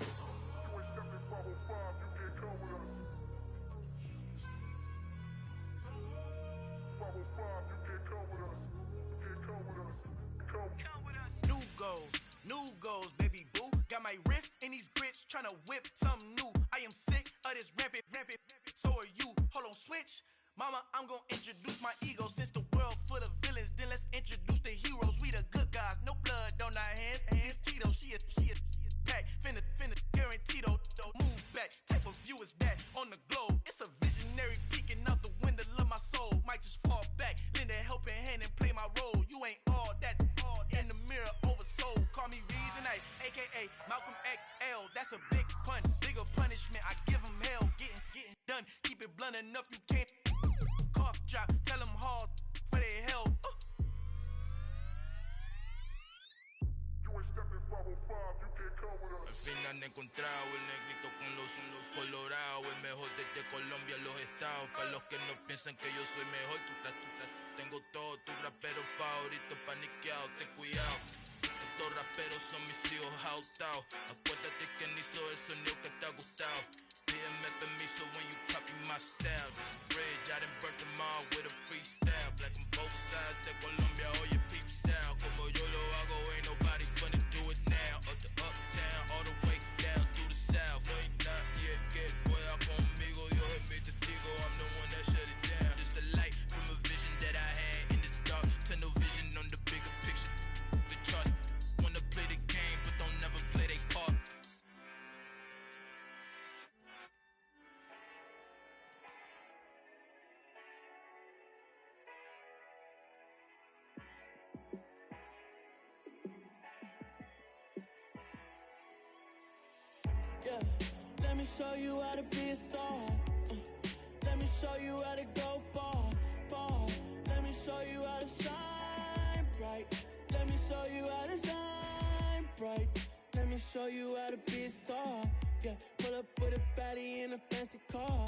[SPEAKER 5] New goals, baby boo. Got my wrist in these grits, tryna whip something new. I am sick of this rampant. So are you. Hold on, switch. Mama, I'm gonna introduce my ego. Since the world full of villains, then let's introduce the heroes. We the good guys, no blood on our hands. It's Tito, she a pack. Finna, guaranteed, don't move back. Type of view is that on the globe? It's a visionary peeking out the window of my soul. Might just fall back, lend a helping hand and play my role. You ain't all that in the mirror oversold. Call me Reason A, aka Malcolm XL. That's a big pun, bigger punishment. I give him hell, getting done. Keep it blunt enough, you can't cough drop. Tell them hard for their health.
[SPEAKER 10] Al fin han encontrado el negrito con los colorados, el mejor desde Colombia a los estados. Para los que no piensan que yo soy mejor, tengo todo, tu rapero favorito paniqueado, ten cuidado. Estos raperos son mis hijos jautados. Acuérdate que ni hizo el sonido que te ha gustado. Pídeme permiso when you copy my style. This bridge, I done burnt them all with a freestyle. Black on both sides de Colombia, oye peep style. Como yo lo hago, ain't nobody finna do it now. Up to uptown, all the way down through the south. No, ain't not yet, get pueda conmigo. Dios es mi testigo, I'm the one that shut it down. Just the light from a vision that I had in the dark. Tunnel vision on the bigger picture. The charts wanna play the game, but don't never play their part.
[SPEAKER 11] Yeah, let me show you how to be a star. Let me show you how to go far. Let me show you how to shine bright. Let me show you how to shine bright. Let me show you how to be a star. Yeah, pull up with a baddie in a fancy car.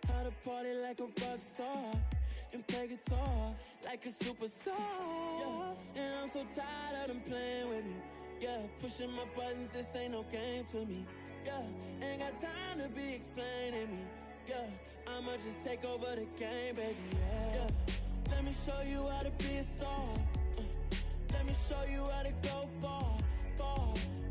[SPEAKER 11] How to party like a rock star and play guitar like a superstar. Yeah, and I'm so tired of them playing with me. Yeah, pushing my buttons, this ain't no game to me. Yeah, ain't got time to be explaining me. Yeah, I'ma just take over the game, baby. Yeah, let me show you how to be a star. Let me show you how to go far.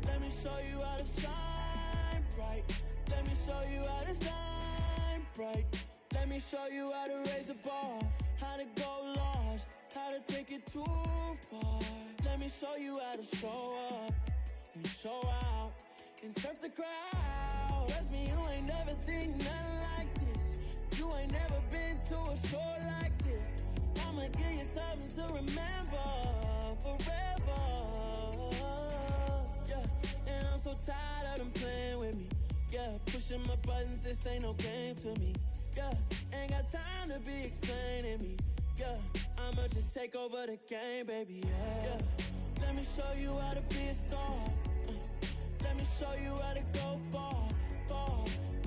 [SPEAKER 11] Let me show you how to shine bright. Let me show you how to shine bright. Let me show you how to raise a bar, how to go large, how to take it too far. Let me show you how to show up and show out and surf the crowd. Trust me, you ain't never seen nothing like this. You ain't never been to a show like this. I'ma give you something to remember forever. Yeah, and I'm so tired of them playing with me. Yeah, pushing my buttons, this ain't no game to me. Yeah, ain't got time to be explaining me. Yeah, I'ma just take over the game, baby. Yeah, let me show you how to be a star. Let me show you how to go far.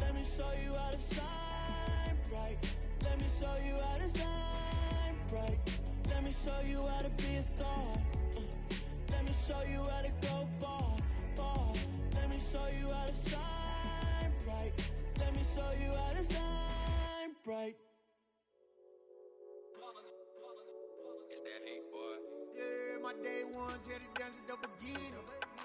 [SPEAKER 11] Let me show you how to shine bright. Let me show you how to shine bright. Let me show you how to be a star. Let me show you how to go far. Let me show you how to shine bright. Let me show you how to shine bright.
[SPEAKER 10] It's that hate, boy.
[SPEAKER 12] Yeah, my day ones here to dance at the beginning.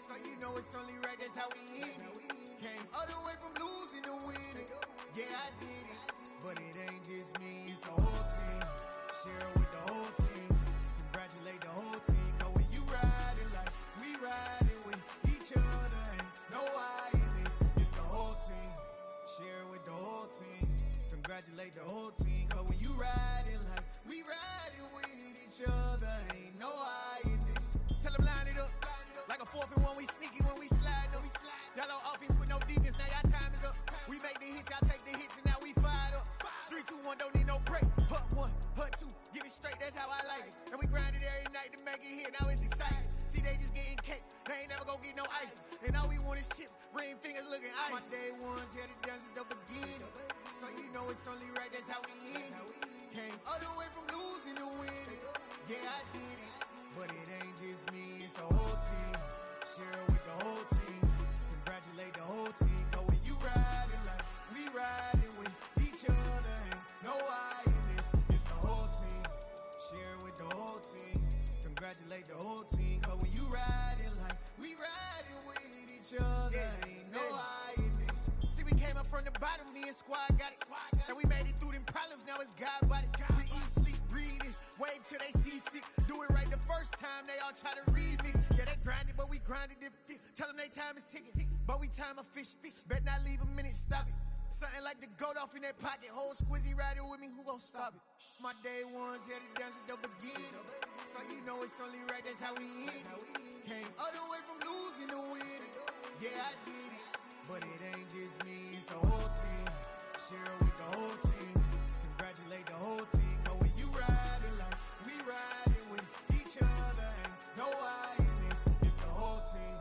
[SPEAKER 12] So you know it's only right, that's how we end it. Came all the way from losing to winning. Yeah, I did it. But it ain't just me, it's the whole team. Share it with the whole team. Congratulate the whole team. Cause when you riding like we riding with each other, ain't congratulate the whole team. Cause when you riding like we riding with each other, ain't no hiding this. Tell them line it up. Like a 4th and 1, we sneaky when we slide up. Y'all on offense with no defense, now y'all time is up. We make the hits, y'all take the hits, and now we fired up. 3, 2, 1, don't need no break. Hut 1, hut 2, give it straight, that's how I like it. And we grind it every night to make it hit, now it's exciting. See, they just getting cake, they ain't never gonna get no ice. And all we want is chips, ring fingers looking ice. My day ones had it done since the beginning. So you know it's only right, that's how we end. Came all the way from losing to winning. Yeah, I did it, but it ain't just me, it's the whole team. Share it with the whole team. Congratulate the whole team. Cause when you riding like we riding with each other, ain't no hiding this. It's the whole team. Share it with the whole team. Congratulate the whole team. Cause when you riding like we riding with each other, ain't no hiding this. See, we came up from the bottom, me and squad got it. And we made it through them problems, now it's God body. We eat, sleep, breathe this. Wave till they see sick. Do it right the first time, they all try to remix. Yeah, they grinded, but we grinded different. Tell them they time is ticking, but we time a fish. Bet not leave a minute, stop it. Something like the goat off in that pocket. Whole squizzy riding with me, who gon' stop it? My day ones had it done since the beginning. So you know it's only right, that's how we end. Came all the way from losing to winning. Yeah, I did it, but it ain't just me, it's the whole team. Share it with the whole team. Congratulate the whole team. Cause when you riding like we riding with each other, ain't no hiding this. It's the whole team.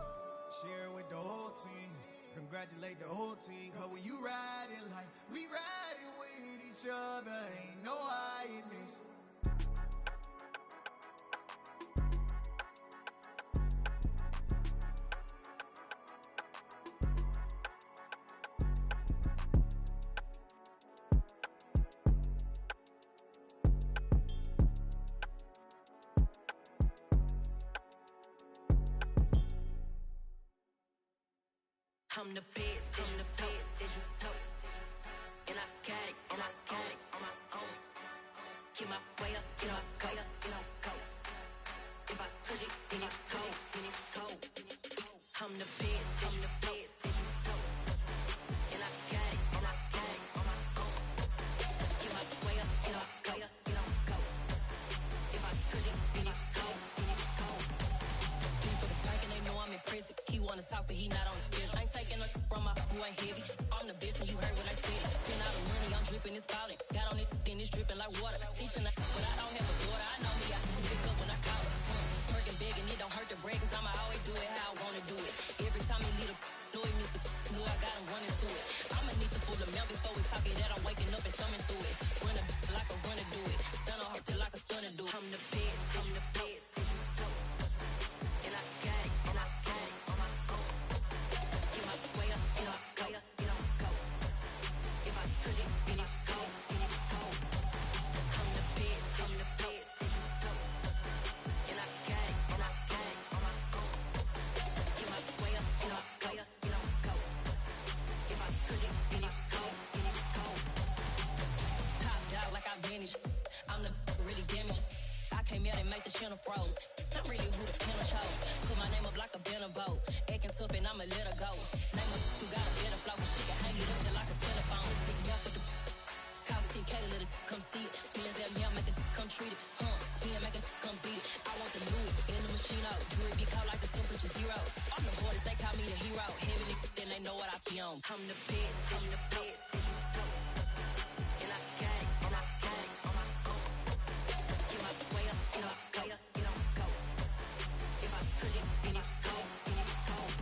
[SPEAKER 12] Share it with the whole team. Congratulate the whole team. Cause when you riding like we riding with each other, ain't no hiding this.
[SPEAKER 13] I'm the best, I'm the best, as you know. And I got it, and I got it on my own. Get my way up, you know, go up, you know, go. If I touch it, then it's cold, then it's cold. I'm the best, as you know. And I got it, and I got it on my own. Get my way up, you know, go up, you know, go. If I touch it, then it's cold, then it's cold. He for the bank and they know I'm impressive. He wanna talk, but he not on the schedule. Taking a from my boy heavy. I'm the best and you heard what I said. Spend all the money, I'm dripping, it's falling. Got on it, then it's dripping like water. Teaching but I don't have a daughter. I know me, I can pick up when I call her. Working big and it don't hurt the break, cause I'ma always do it how I wanna do it. Every time he lead a know it, Mr. Know I got him running to it. I'ma need to pull the mail before we talk it that I'm waking up and thumbing through it. Run a like a runner do it. Stun on her till like a stunner do it. I'm the best, I'm the best, as you know. And I got it, and I got it on my own. Get my way up, you know, go up, you know, go. If I touch it, then it's cold, then it's cold. I'm the best, as you know. And I got it, and I got it on my own. Get my way up, you know, go up, you know, go. If I touch it, then it's cold, then it's cold. Top dog like I manage. I'm the really damaged. I came out and make the channel froze. I'm really who the panel chose. Put my name up like a banner boat. Acting tough and I'ma let her go. Name up who got a better flow. She can hang it up just like a telephone. Sticking out for the cost 10K to let it come see it. Feelings that me, I make it come treat it. Spin, make it come beat it. I want the Louis in the machine out. Jewelry be cold like the temperature 0. I'm the hardest, they call me the hero. Heavily, then they know what I be on. I'm the best, I'm the best, as you know. And I got it, and I got it on my own. Get my way up, you know, go up, you know, go. If I touch it, then it's cold, then it's cold.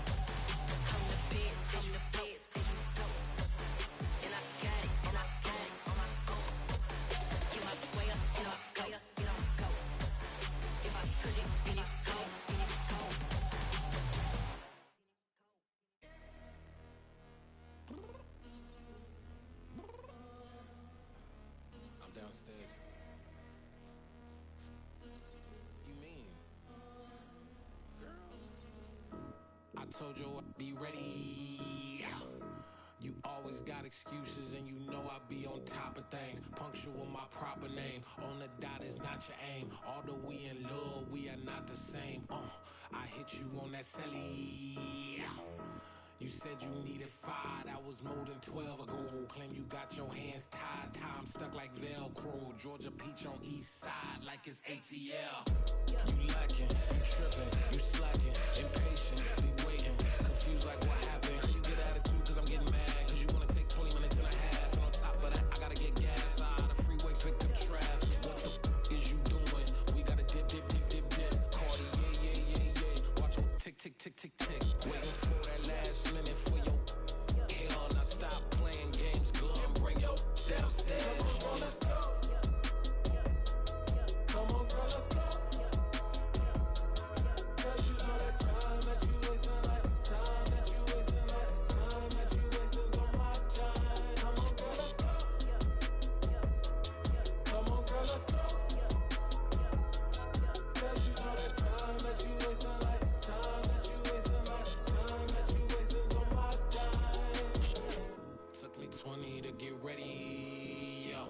[SPEAKER 13] I'm the best, I'm the best, as you know. And I got it, and I got it on my own. Get my way up, you know, go up, you know, go. If I touch it, then it's cold, then it's cold.
[SPEAKER 14] I'm downstairs. You mean? Girl. I told you I'd be ready. You always got excuses and you know I be on top of things. Punctual my proper name. On the dot is not your aim. Although we in love, we are not the same. I hit you on that celly. You said you needed 5, that was more than 12 ago. Claim you got your hands tied, time stuck like Velcro. Georgia Peach on east side like it's ATL. You lacking, you tripping, you slacking, impatient, be waiting, confused like what happened. How you get attitude cause I'm getting mad, cause you wanna take 20 minutes and a half. And on top of that, I gotta get gas out of the freeway, pick up traffic. What the is you doing? We gotta dip, dip, dip, dip, dip. Cardi, yeah. Watch your tick, tick, tick, tick, tick. Waiting for that last minute for your hell. Now stop playing games, go and bring your downstairs. Come on, let's go. Come on, girl, let's go. Cause you know that time that you wasting, like time that you wasting, like time that you wasting on my time. Come on, girl, let's go. Come on, girl, let's go. Cause you know that time that you wasting, like time that you wasting, like time that you wasting on my time. Took me 20 to get ready, yo.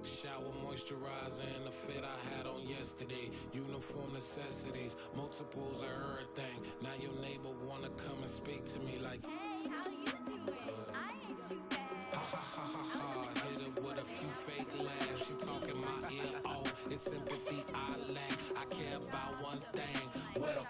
[SPEAKER 14] Shower, moisturizer, and the fit I had on yesterday. Uniform necessities, multiples of everything. Now your neighbor wanna come and speak to me like,
[SPEAKER 15] hey, how you doing? I ain't too bad.
[SPEAKER 14] Ha ha ha ha ha. Hit her with a few fake laughs. She talking my ear off. It's sympathy I lack. I care about one thing. What up?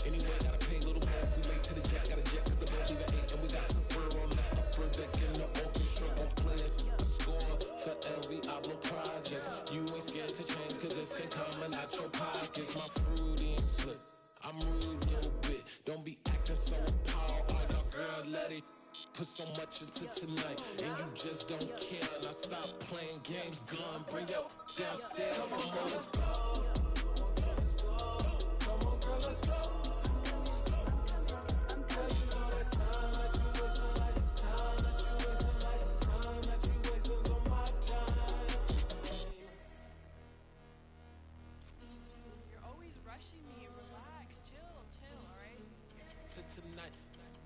[SPEAKER 14] Anyway, gotta pay a little more if we late to the jet. Gotta jet cause the boat leave at 8. And we got some fur on the upper deck in the orchestra. Gon' play a score for every Ablo project. You ain't scared to change cause it's ain't coming out your pockets. My fruity and slip. I'm rude a little bit. Don't be acting so appalled. Oh, y'all girl, let it put so much into tonight. And you just don't care. Now stop playing games, gun. Bring your downstairs. Come on, let's go. Come on, girl, let's go. Tonight,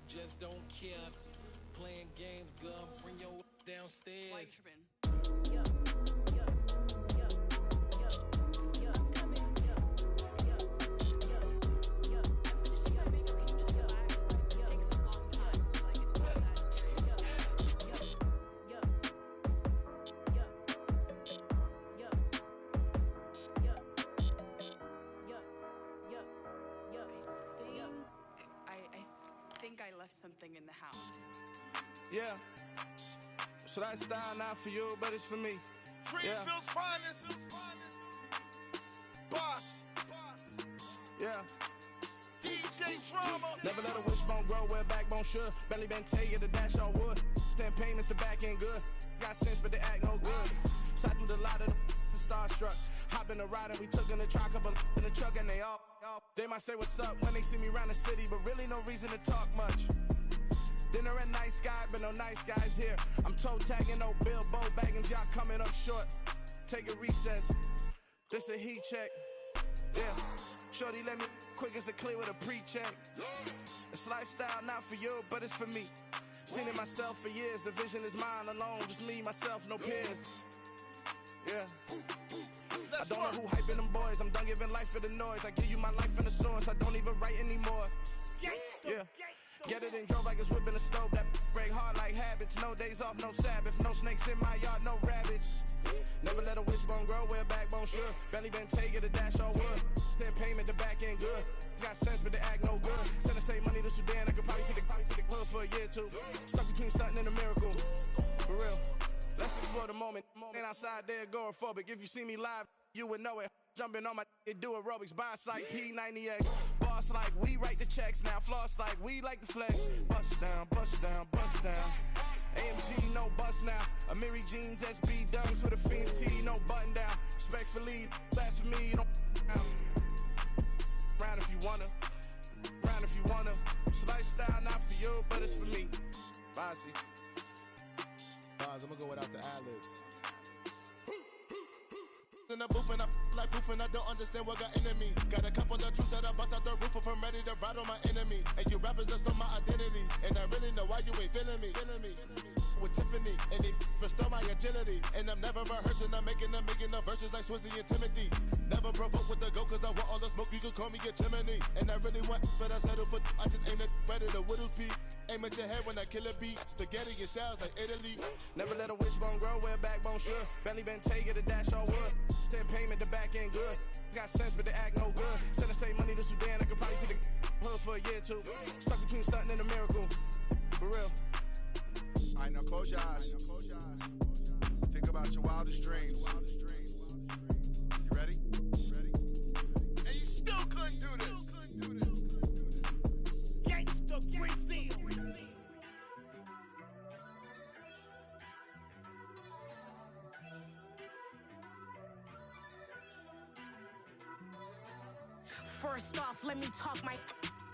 [SPEAKER 14] just don't care. Playing games, girl, bring your downstairs.
[SPEAKER 16] I left something in the house.
[SPEAKER 17] Yeah. So that style not for you, but it's for me.
[SPEAKER 18] Greenfield's finest. Boss.
[SPEAKER 17] Yeah.
[SPEAKER 18] DJ Drama.
[SPEAKER 17] Never let a wishbone grow where backbone should. Belly been taking the dash on wood. 10 payments, the back end good. Got sense, but they act no good. Side through the lot of the starstruck. Hop in the ride and we took in the truck, couple in the truck and they all. They might say what's up when they see me around the city, but really no reason to talk much. Dinner at nice guy, but no nice guys here. I'm toe tagging, no Bilbo baggins, y'all coming up short. Take a recess. This a heat check. Yeah. Shorty let me quick as a clear with a pre-check. It's lifestyle not for you, but it's for me. Seen it myself for years. The vision is mine alone, just me, myself, no peers. Yeah. I don't know who hyping them boys. I'm done giving life for the noise. I give you my life in the source. I don't even write anymore. Yeah. Get it and drove like it's whipping a stove. That break hard like habits. No days off, no Sabbath. No snakes in my yard, no rabbits. Never let a wishbone grow where backbone should. Belly been taking the dash on wood. 10 payment, the back end good. Got sense, but they act no good. Send the same money to Sudan. I could probably take the hood for a year or two. Stuck between stunting and a miracle. For real. Let's explore the moment. Ain't outside there agoraphobic. If you see me live, you would know it. Jumping on my do aerobics. Boss like P90X. Boss like we write the checks now. Floss like we like the flex. Bust down, bust down, bust down. AMG, no bust now. Amiri jeans, SB dunks with a Fiends T, no button down. Respectfully, that's for me, you don't down. Round if you wanna. Round if you wanna. It's lifestyle not for you, but it's for me. Bossy.
[SPEAKER 18] Boz, I'm gonna go without the ad-libs.
[SPEAKER 17] in the booth and I like proof and I don't understand what got into me. Got a couple of truths that I bust out the roof if I'm ready to ride on my enemy. And you rappers just on my identity, and I really know why you ain't feeling me. With Tiffany, and they restore my agility. And I'm never rehearsing, I'm making up verses like Swizzy and Timothy. Never provoke with the go, cause I want all the smoke, you can call me a chimney. And I really want, but I settle for, I just ain't ready to Whittles Peak. Aim at your head when I kill a beat, spaghetti and shells like Italy. Never let a wishbone grow where a backbone should. Bentley Bentay, get a dash all wood. 10 payment, the back end good. Got sense, but the act no good. Send the same money to Sudan, I could probably see the hood for a year or two. Stuck between stunting and a miracle. For real.
[SPEAKER 18] Alright, now close your eyes. Think about your wildest dreams. You ready? And you still couldn't do this.
[SPEAKER 5] Gangsta Brazil.
[SPEAKER 19] First off, let me talk my.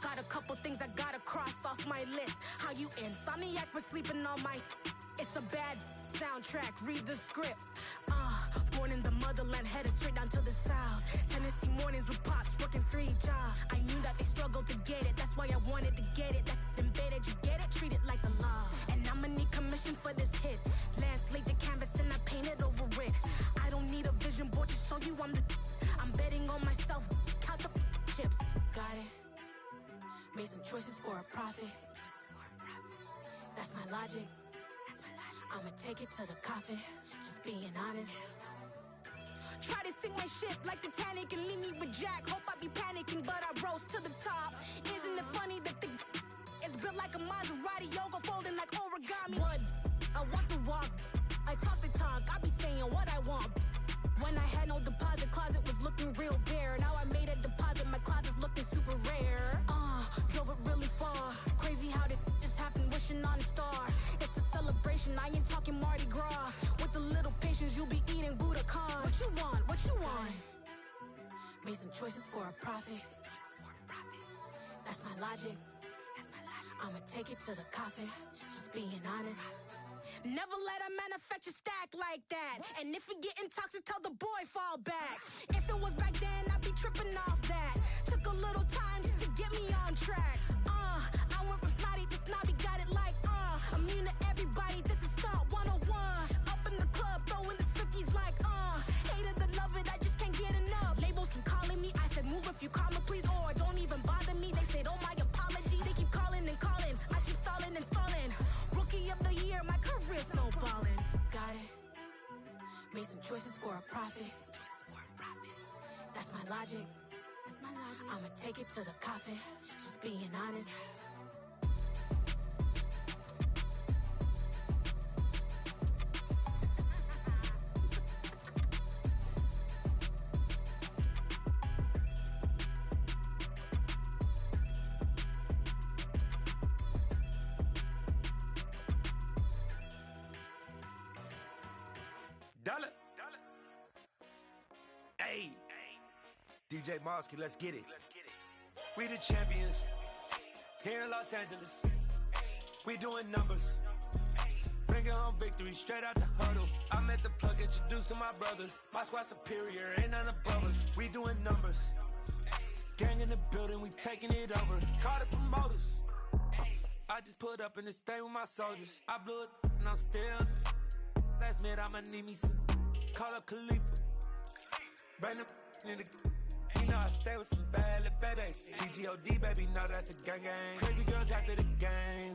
[SPEAKER 19] Got a couple things I gotta cross off my list. How you insomniac for sleeping on my. It's a bad soundtrack, read the script. Born in the motherland, headed straight down to the south. Tennessee mornings with pops, working 3 jobs. I knew that they struggled to get it, that's why I wanted to get it. That embedded, you get it? Treat it like a law. And I'ma need commission for this hit. Lance laid the canvas and I painted over it. I don't need a vision board to show you I'm the. I'm betting on myself, count the chips. Got it. Made some choices for a profit. That's my logic. I'ma take it to the coffin. Just being honest. Try to sink my ship like Titanic and leave me with Jack. Hope I be panicking, but I rose to the top. Isn't it funny that the is built like a Maserati, yoga folding like origami? What? I walk the walk. I talk the talk. I be saying what I want. When I had no deposit, closet was looking real bare. Now I made a deposit, my closet's looking super rare. Drove it really far. Crazy how did this happen, wishing on a star. It's a celebration, I ain't talking Mardi Gras. With a little patience, you'll be eating Budokan. What you want? What you want? Made some choices for a profit. That's my logic. I'ma take it to the coffin. Just being honest. Never let a manufacture stack like that. And if it getting toxic, tell the boy fall back. If it was back then, I'd be tripping off that. Took a little time just to get me on track. I went from snotty to snobby, got it like, immune to everybody, this is stunt 101. Up in the club, throwing this 50s like, hated to love it, I just can't get enough. Labels keep calling me, I said move if you call me please, or don't even bother me. They said, oh my apology, they keep calling and calling. I keep stalling and stalling. Rookie of the year, my career snowballing. Got it. Made some choices for a profit. That's my logic. I'ma take it to the coffin. Just being honest.
[SPEAKER 20] Dollar. Hey. DJ Mosky, let's get it. We the champions. Here in Los Angeles. We doing numbers. Bringing home victory straight out the huddle. I'm at the plug, introduced to my brother. My squad superior, ain't none above us. We doing numbers. Gang in the building, we taking it over. Call the promoters. I just put up in this thing with my soldiers. I blew it and I'm still. Last minute I'ma need me some. Call up Khalifa. Bring them in the. You know I stay with some bad little babies. CGOD baby, know that's a gang gang. Crazy girls after the game.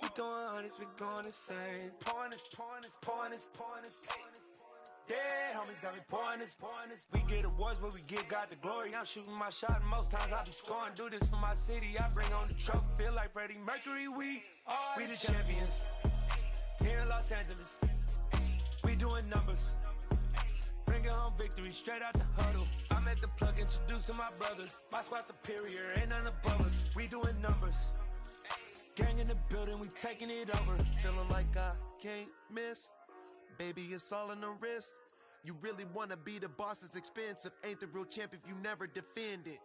[SPEAKER 20] We throwing hundreds, we going insane. Pouring this. Dead homies got me pouring this. We get awards, but we give God the glory. I'm shooting my shot, and most times I be scoring. Do this for my city, I bring on the trophy. Feel like Freddie Mercury, we the champions. Here in Los Angeles, we doing numbers. Bringing home victory straight out the huddle. I'm at the plug, introduced to my brother. My squad superior, ain't none above us. We doing numbers. Gang in the building, we taking it over.
[SPEAKER 21] Feeling like I can't miss. Baby, it's all in the wrist. You really wanna be the boss, that's expensive. Ain't the real champ if you never defend it.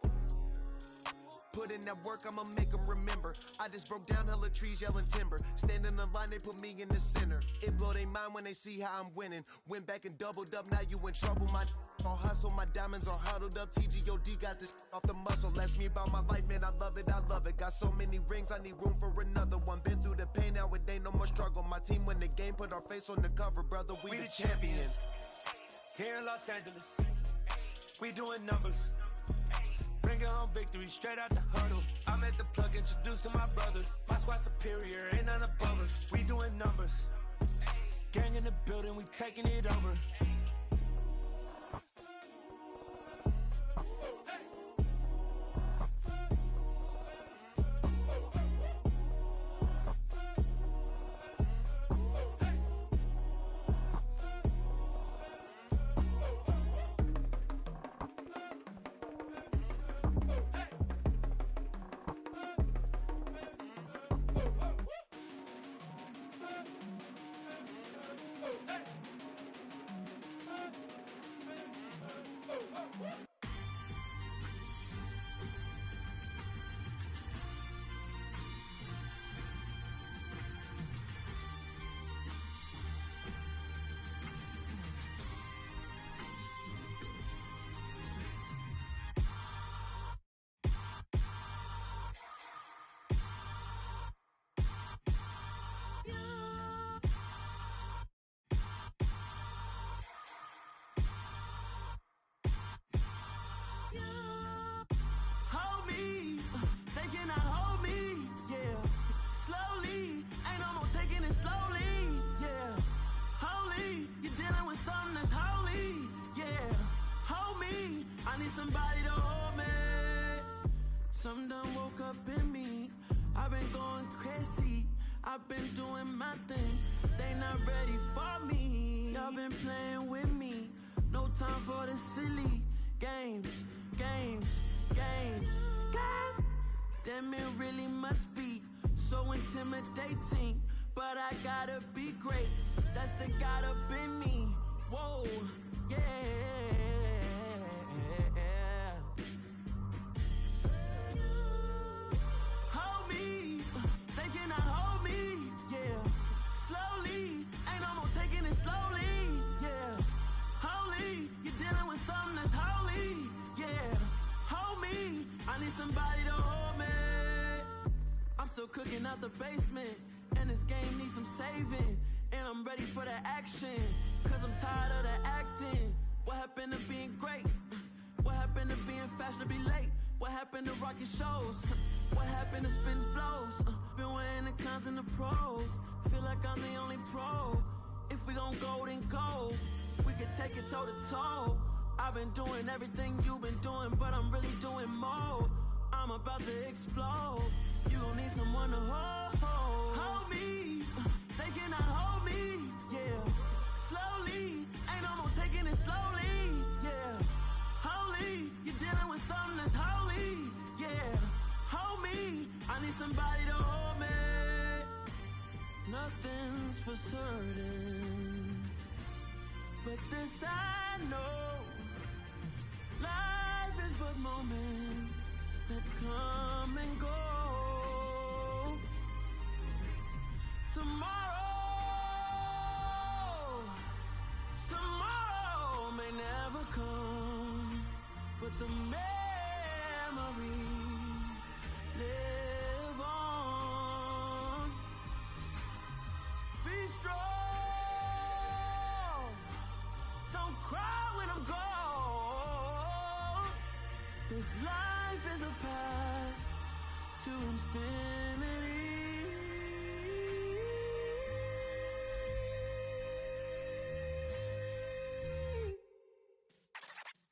[SPEAKER 21] Put in that work, I'ma make them remember. I just broke down hella trees, yelling timber. Stand in the line, they put me in the center. It blow their mind when they see how I'm winning. Went back and doubled up, now you in trouble. My all hustle, my diamonds are huddled up. TGOD got this off the muscle. That's me about my life, man. I love it, I love it. Got so many rings, I need room for another one. Been through the pain, now it ain't no more struggle. My team win the game, put our face on the cover, brother. We the champions.
[SPEAKER 20] Here in Los Angeles, we doing numbers. Bringing home victory straight out the huddle. I'm at the plug, introduced to my brothers. My squad superior, ain't none above us. We doing numbers. Gang in the building, we taking it over.
[SPEAKER 11] Hold me, they cannot hold me, yeah. Slowly, ain't no more taking it slowly, yeah. Holy, you're dealing with something that's holy, yeah. Hold me, I need somebody to hold me. Something done woke up in me, I've been going crazy. I've been doing my thing, they not ready for me. Y'all been playing with me, no time for the silly games. Damn, it really must be so intimidating, but I gotta be great, that's the God up in me. Whoa, yeah. Hold me, they cannot hold me, yeah. Slowly, ain't no more taking it slowly, yeah. Holy, you're dealing with something that's holy, yeah. Hold me, I need somebody to hold me. I'm still cooking out the basement, and this game needs some saving. And I'm ready for the action, cause I'm tired of the acting. What happened to being great? What happened to being fashionably late? What happened to rocking shows? What happened to spitting flows? Been weighing the cons and the pros. Feel like I'm the only pro. If we gon' go, then go. We could take it toe to toe. I've been doing everything you've been doing, but I'm really doing more. I'm about to explode. You gon' need someone to hold. Hold me, they cannot hold me, yeah. Slowly, ain't no more taking it slowly, yeah. Holy, you're dealing with something that's holy, yeah. Hold me, I need somebody to hold me. Nothing's for certain, but this I know. Life is but moments that come and go. Tomorrow may never come, but the memories live on. Be strong, don't cry when I'm gone. This life is a path to infinity.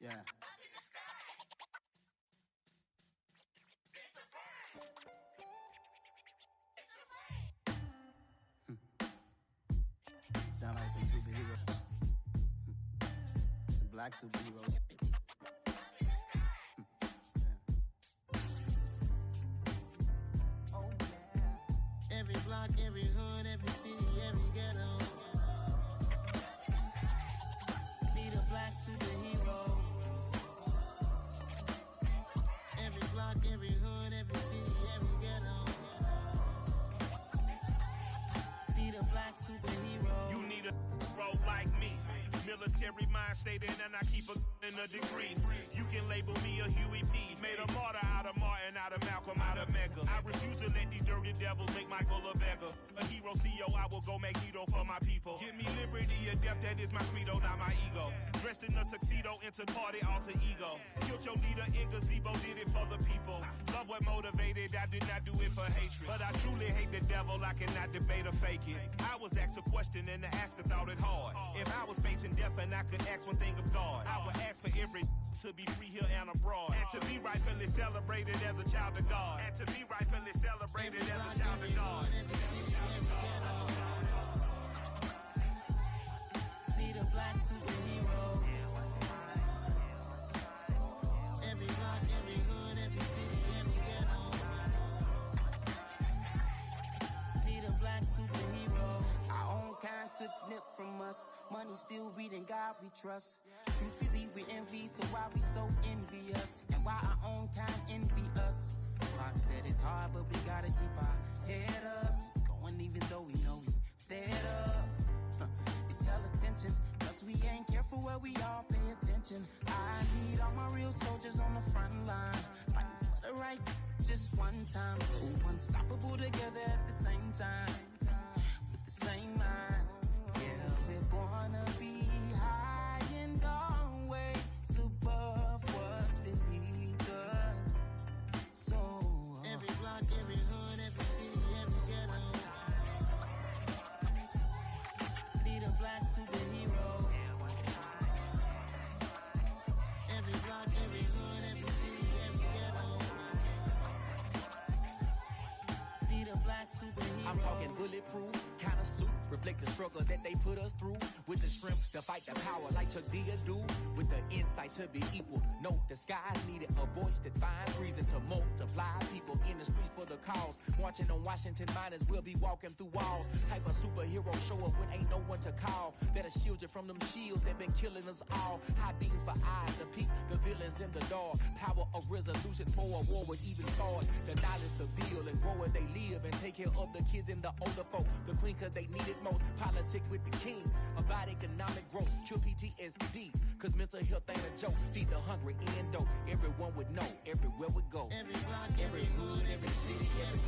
[SPEAKER 4] Yeah. Sound like some superheroes. Some black superheroes. Every block, every hood, every city, every ghetto.
[SPEAKER 6] Need a black superhero.
[SPEAKER 4] Every block, every hood, every city, every ghetto.
[SPEAKER 6] Need a black superhero.
[SPEAKER 7] You need a hero like me. Military mind stated, and I keep in a degree. You can label me a Huey P. Made a martyr out of Martin, out of Malcolm, out of Mega. I refuse to let these dirty devils make Michael a beggar. A hero CEO, I will go Magneto for my people. Give me liberty or death, that is my credo, not my ego. Dressed in a tuxedo, into party, alter ego. Killed your leader in gazebo, did it for the people. Love what motivated, I did not do it for hatred. But I truly hate the devil, I cannot debate or fake it. I was asked a question and the asker thought it hard. If I was facing death and I could ask one thing of God, I would ask for every to be free here and abroad. And to be rightfully celebrated as a child of God. And to be rightfully celebrated as a child of God.
[SPEAKER 6] Need a black superhero. Every block, every hood, every city, every ghetto. Need a black superhero. Our own kind took nip from us. Money still reading God we trust. Truthfully we envy, so why we so envious? And why our own kind envy us? Pac said it's hard, but we gotta keep our head up. Going even though we know we fed up. It's hell attention, cause we ain't careful where we all pay attention. I need all my real soldiers on the front line, fighting for the right just one time. So unstoppable together at the same time, with the same mind. Yeah, we're gonna be high and always above what's beneath us. So every block, every hood, every city, every ghetto. Need a black superhero. Every block, every hood, every city, every ghetto. Need a black superhero.
[SPEAKER 8] I'm talking bulletproof kind of suit, reflect the struggle that they put us through, with the strength to fight the power like Chuck D do, with the insight to be equal. No, the skies needed a voice that finds reason to multiply people in the streets for the cause. Marching on Washington miners, we'll be walking through walls. Type of superhero show up when ain't no one to call. That'll shield you from them shields that been killing us all. High beams for eyes to peek the villains in the dark. Power of resolution for a war would even start. The knowledge to build and grow where they live and take care of the kids and the older folk. The queen cause they need it most. Politic with the kings about economic growth. Cure PTSD cause mental health ain't a joke. Feed the hungry and dope. Everyone would know everywhere we go.
[SPEAKER 6] Every block, every hood, every city, every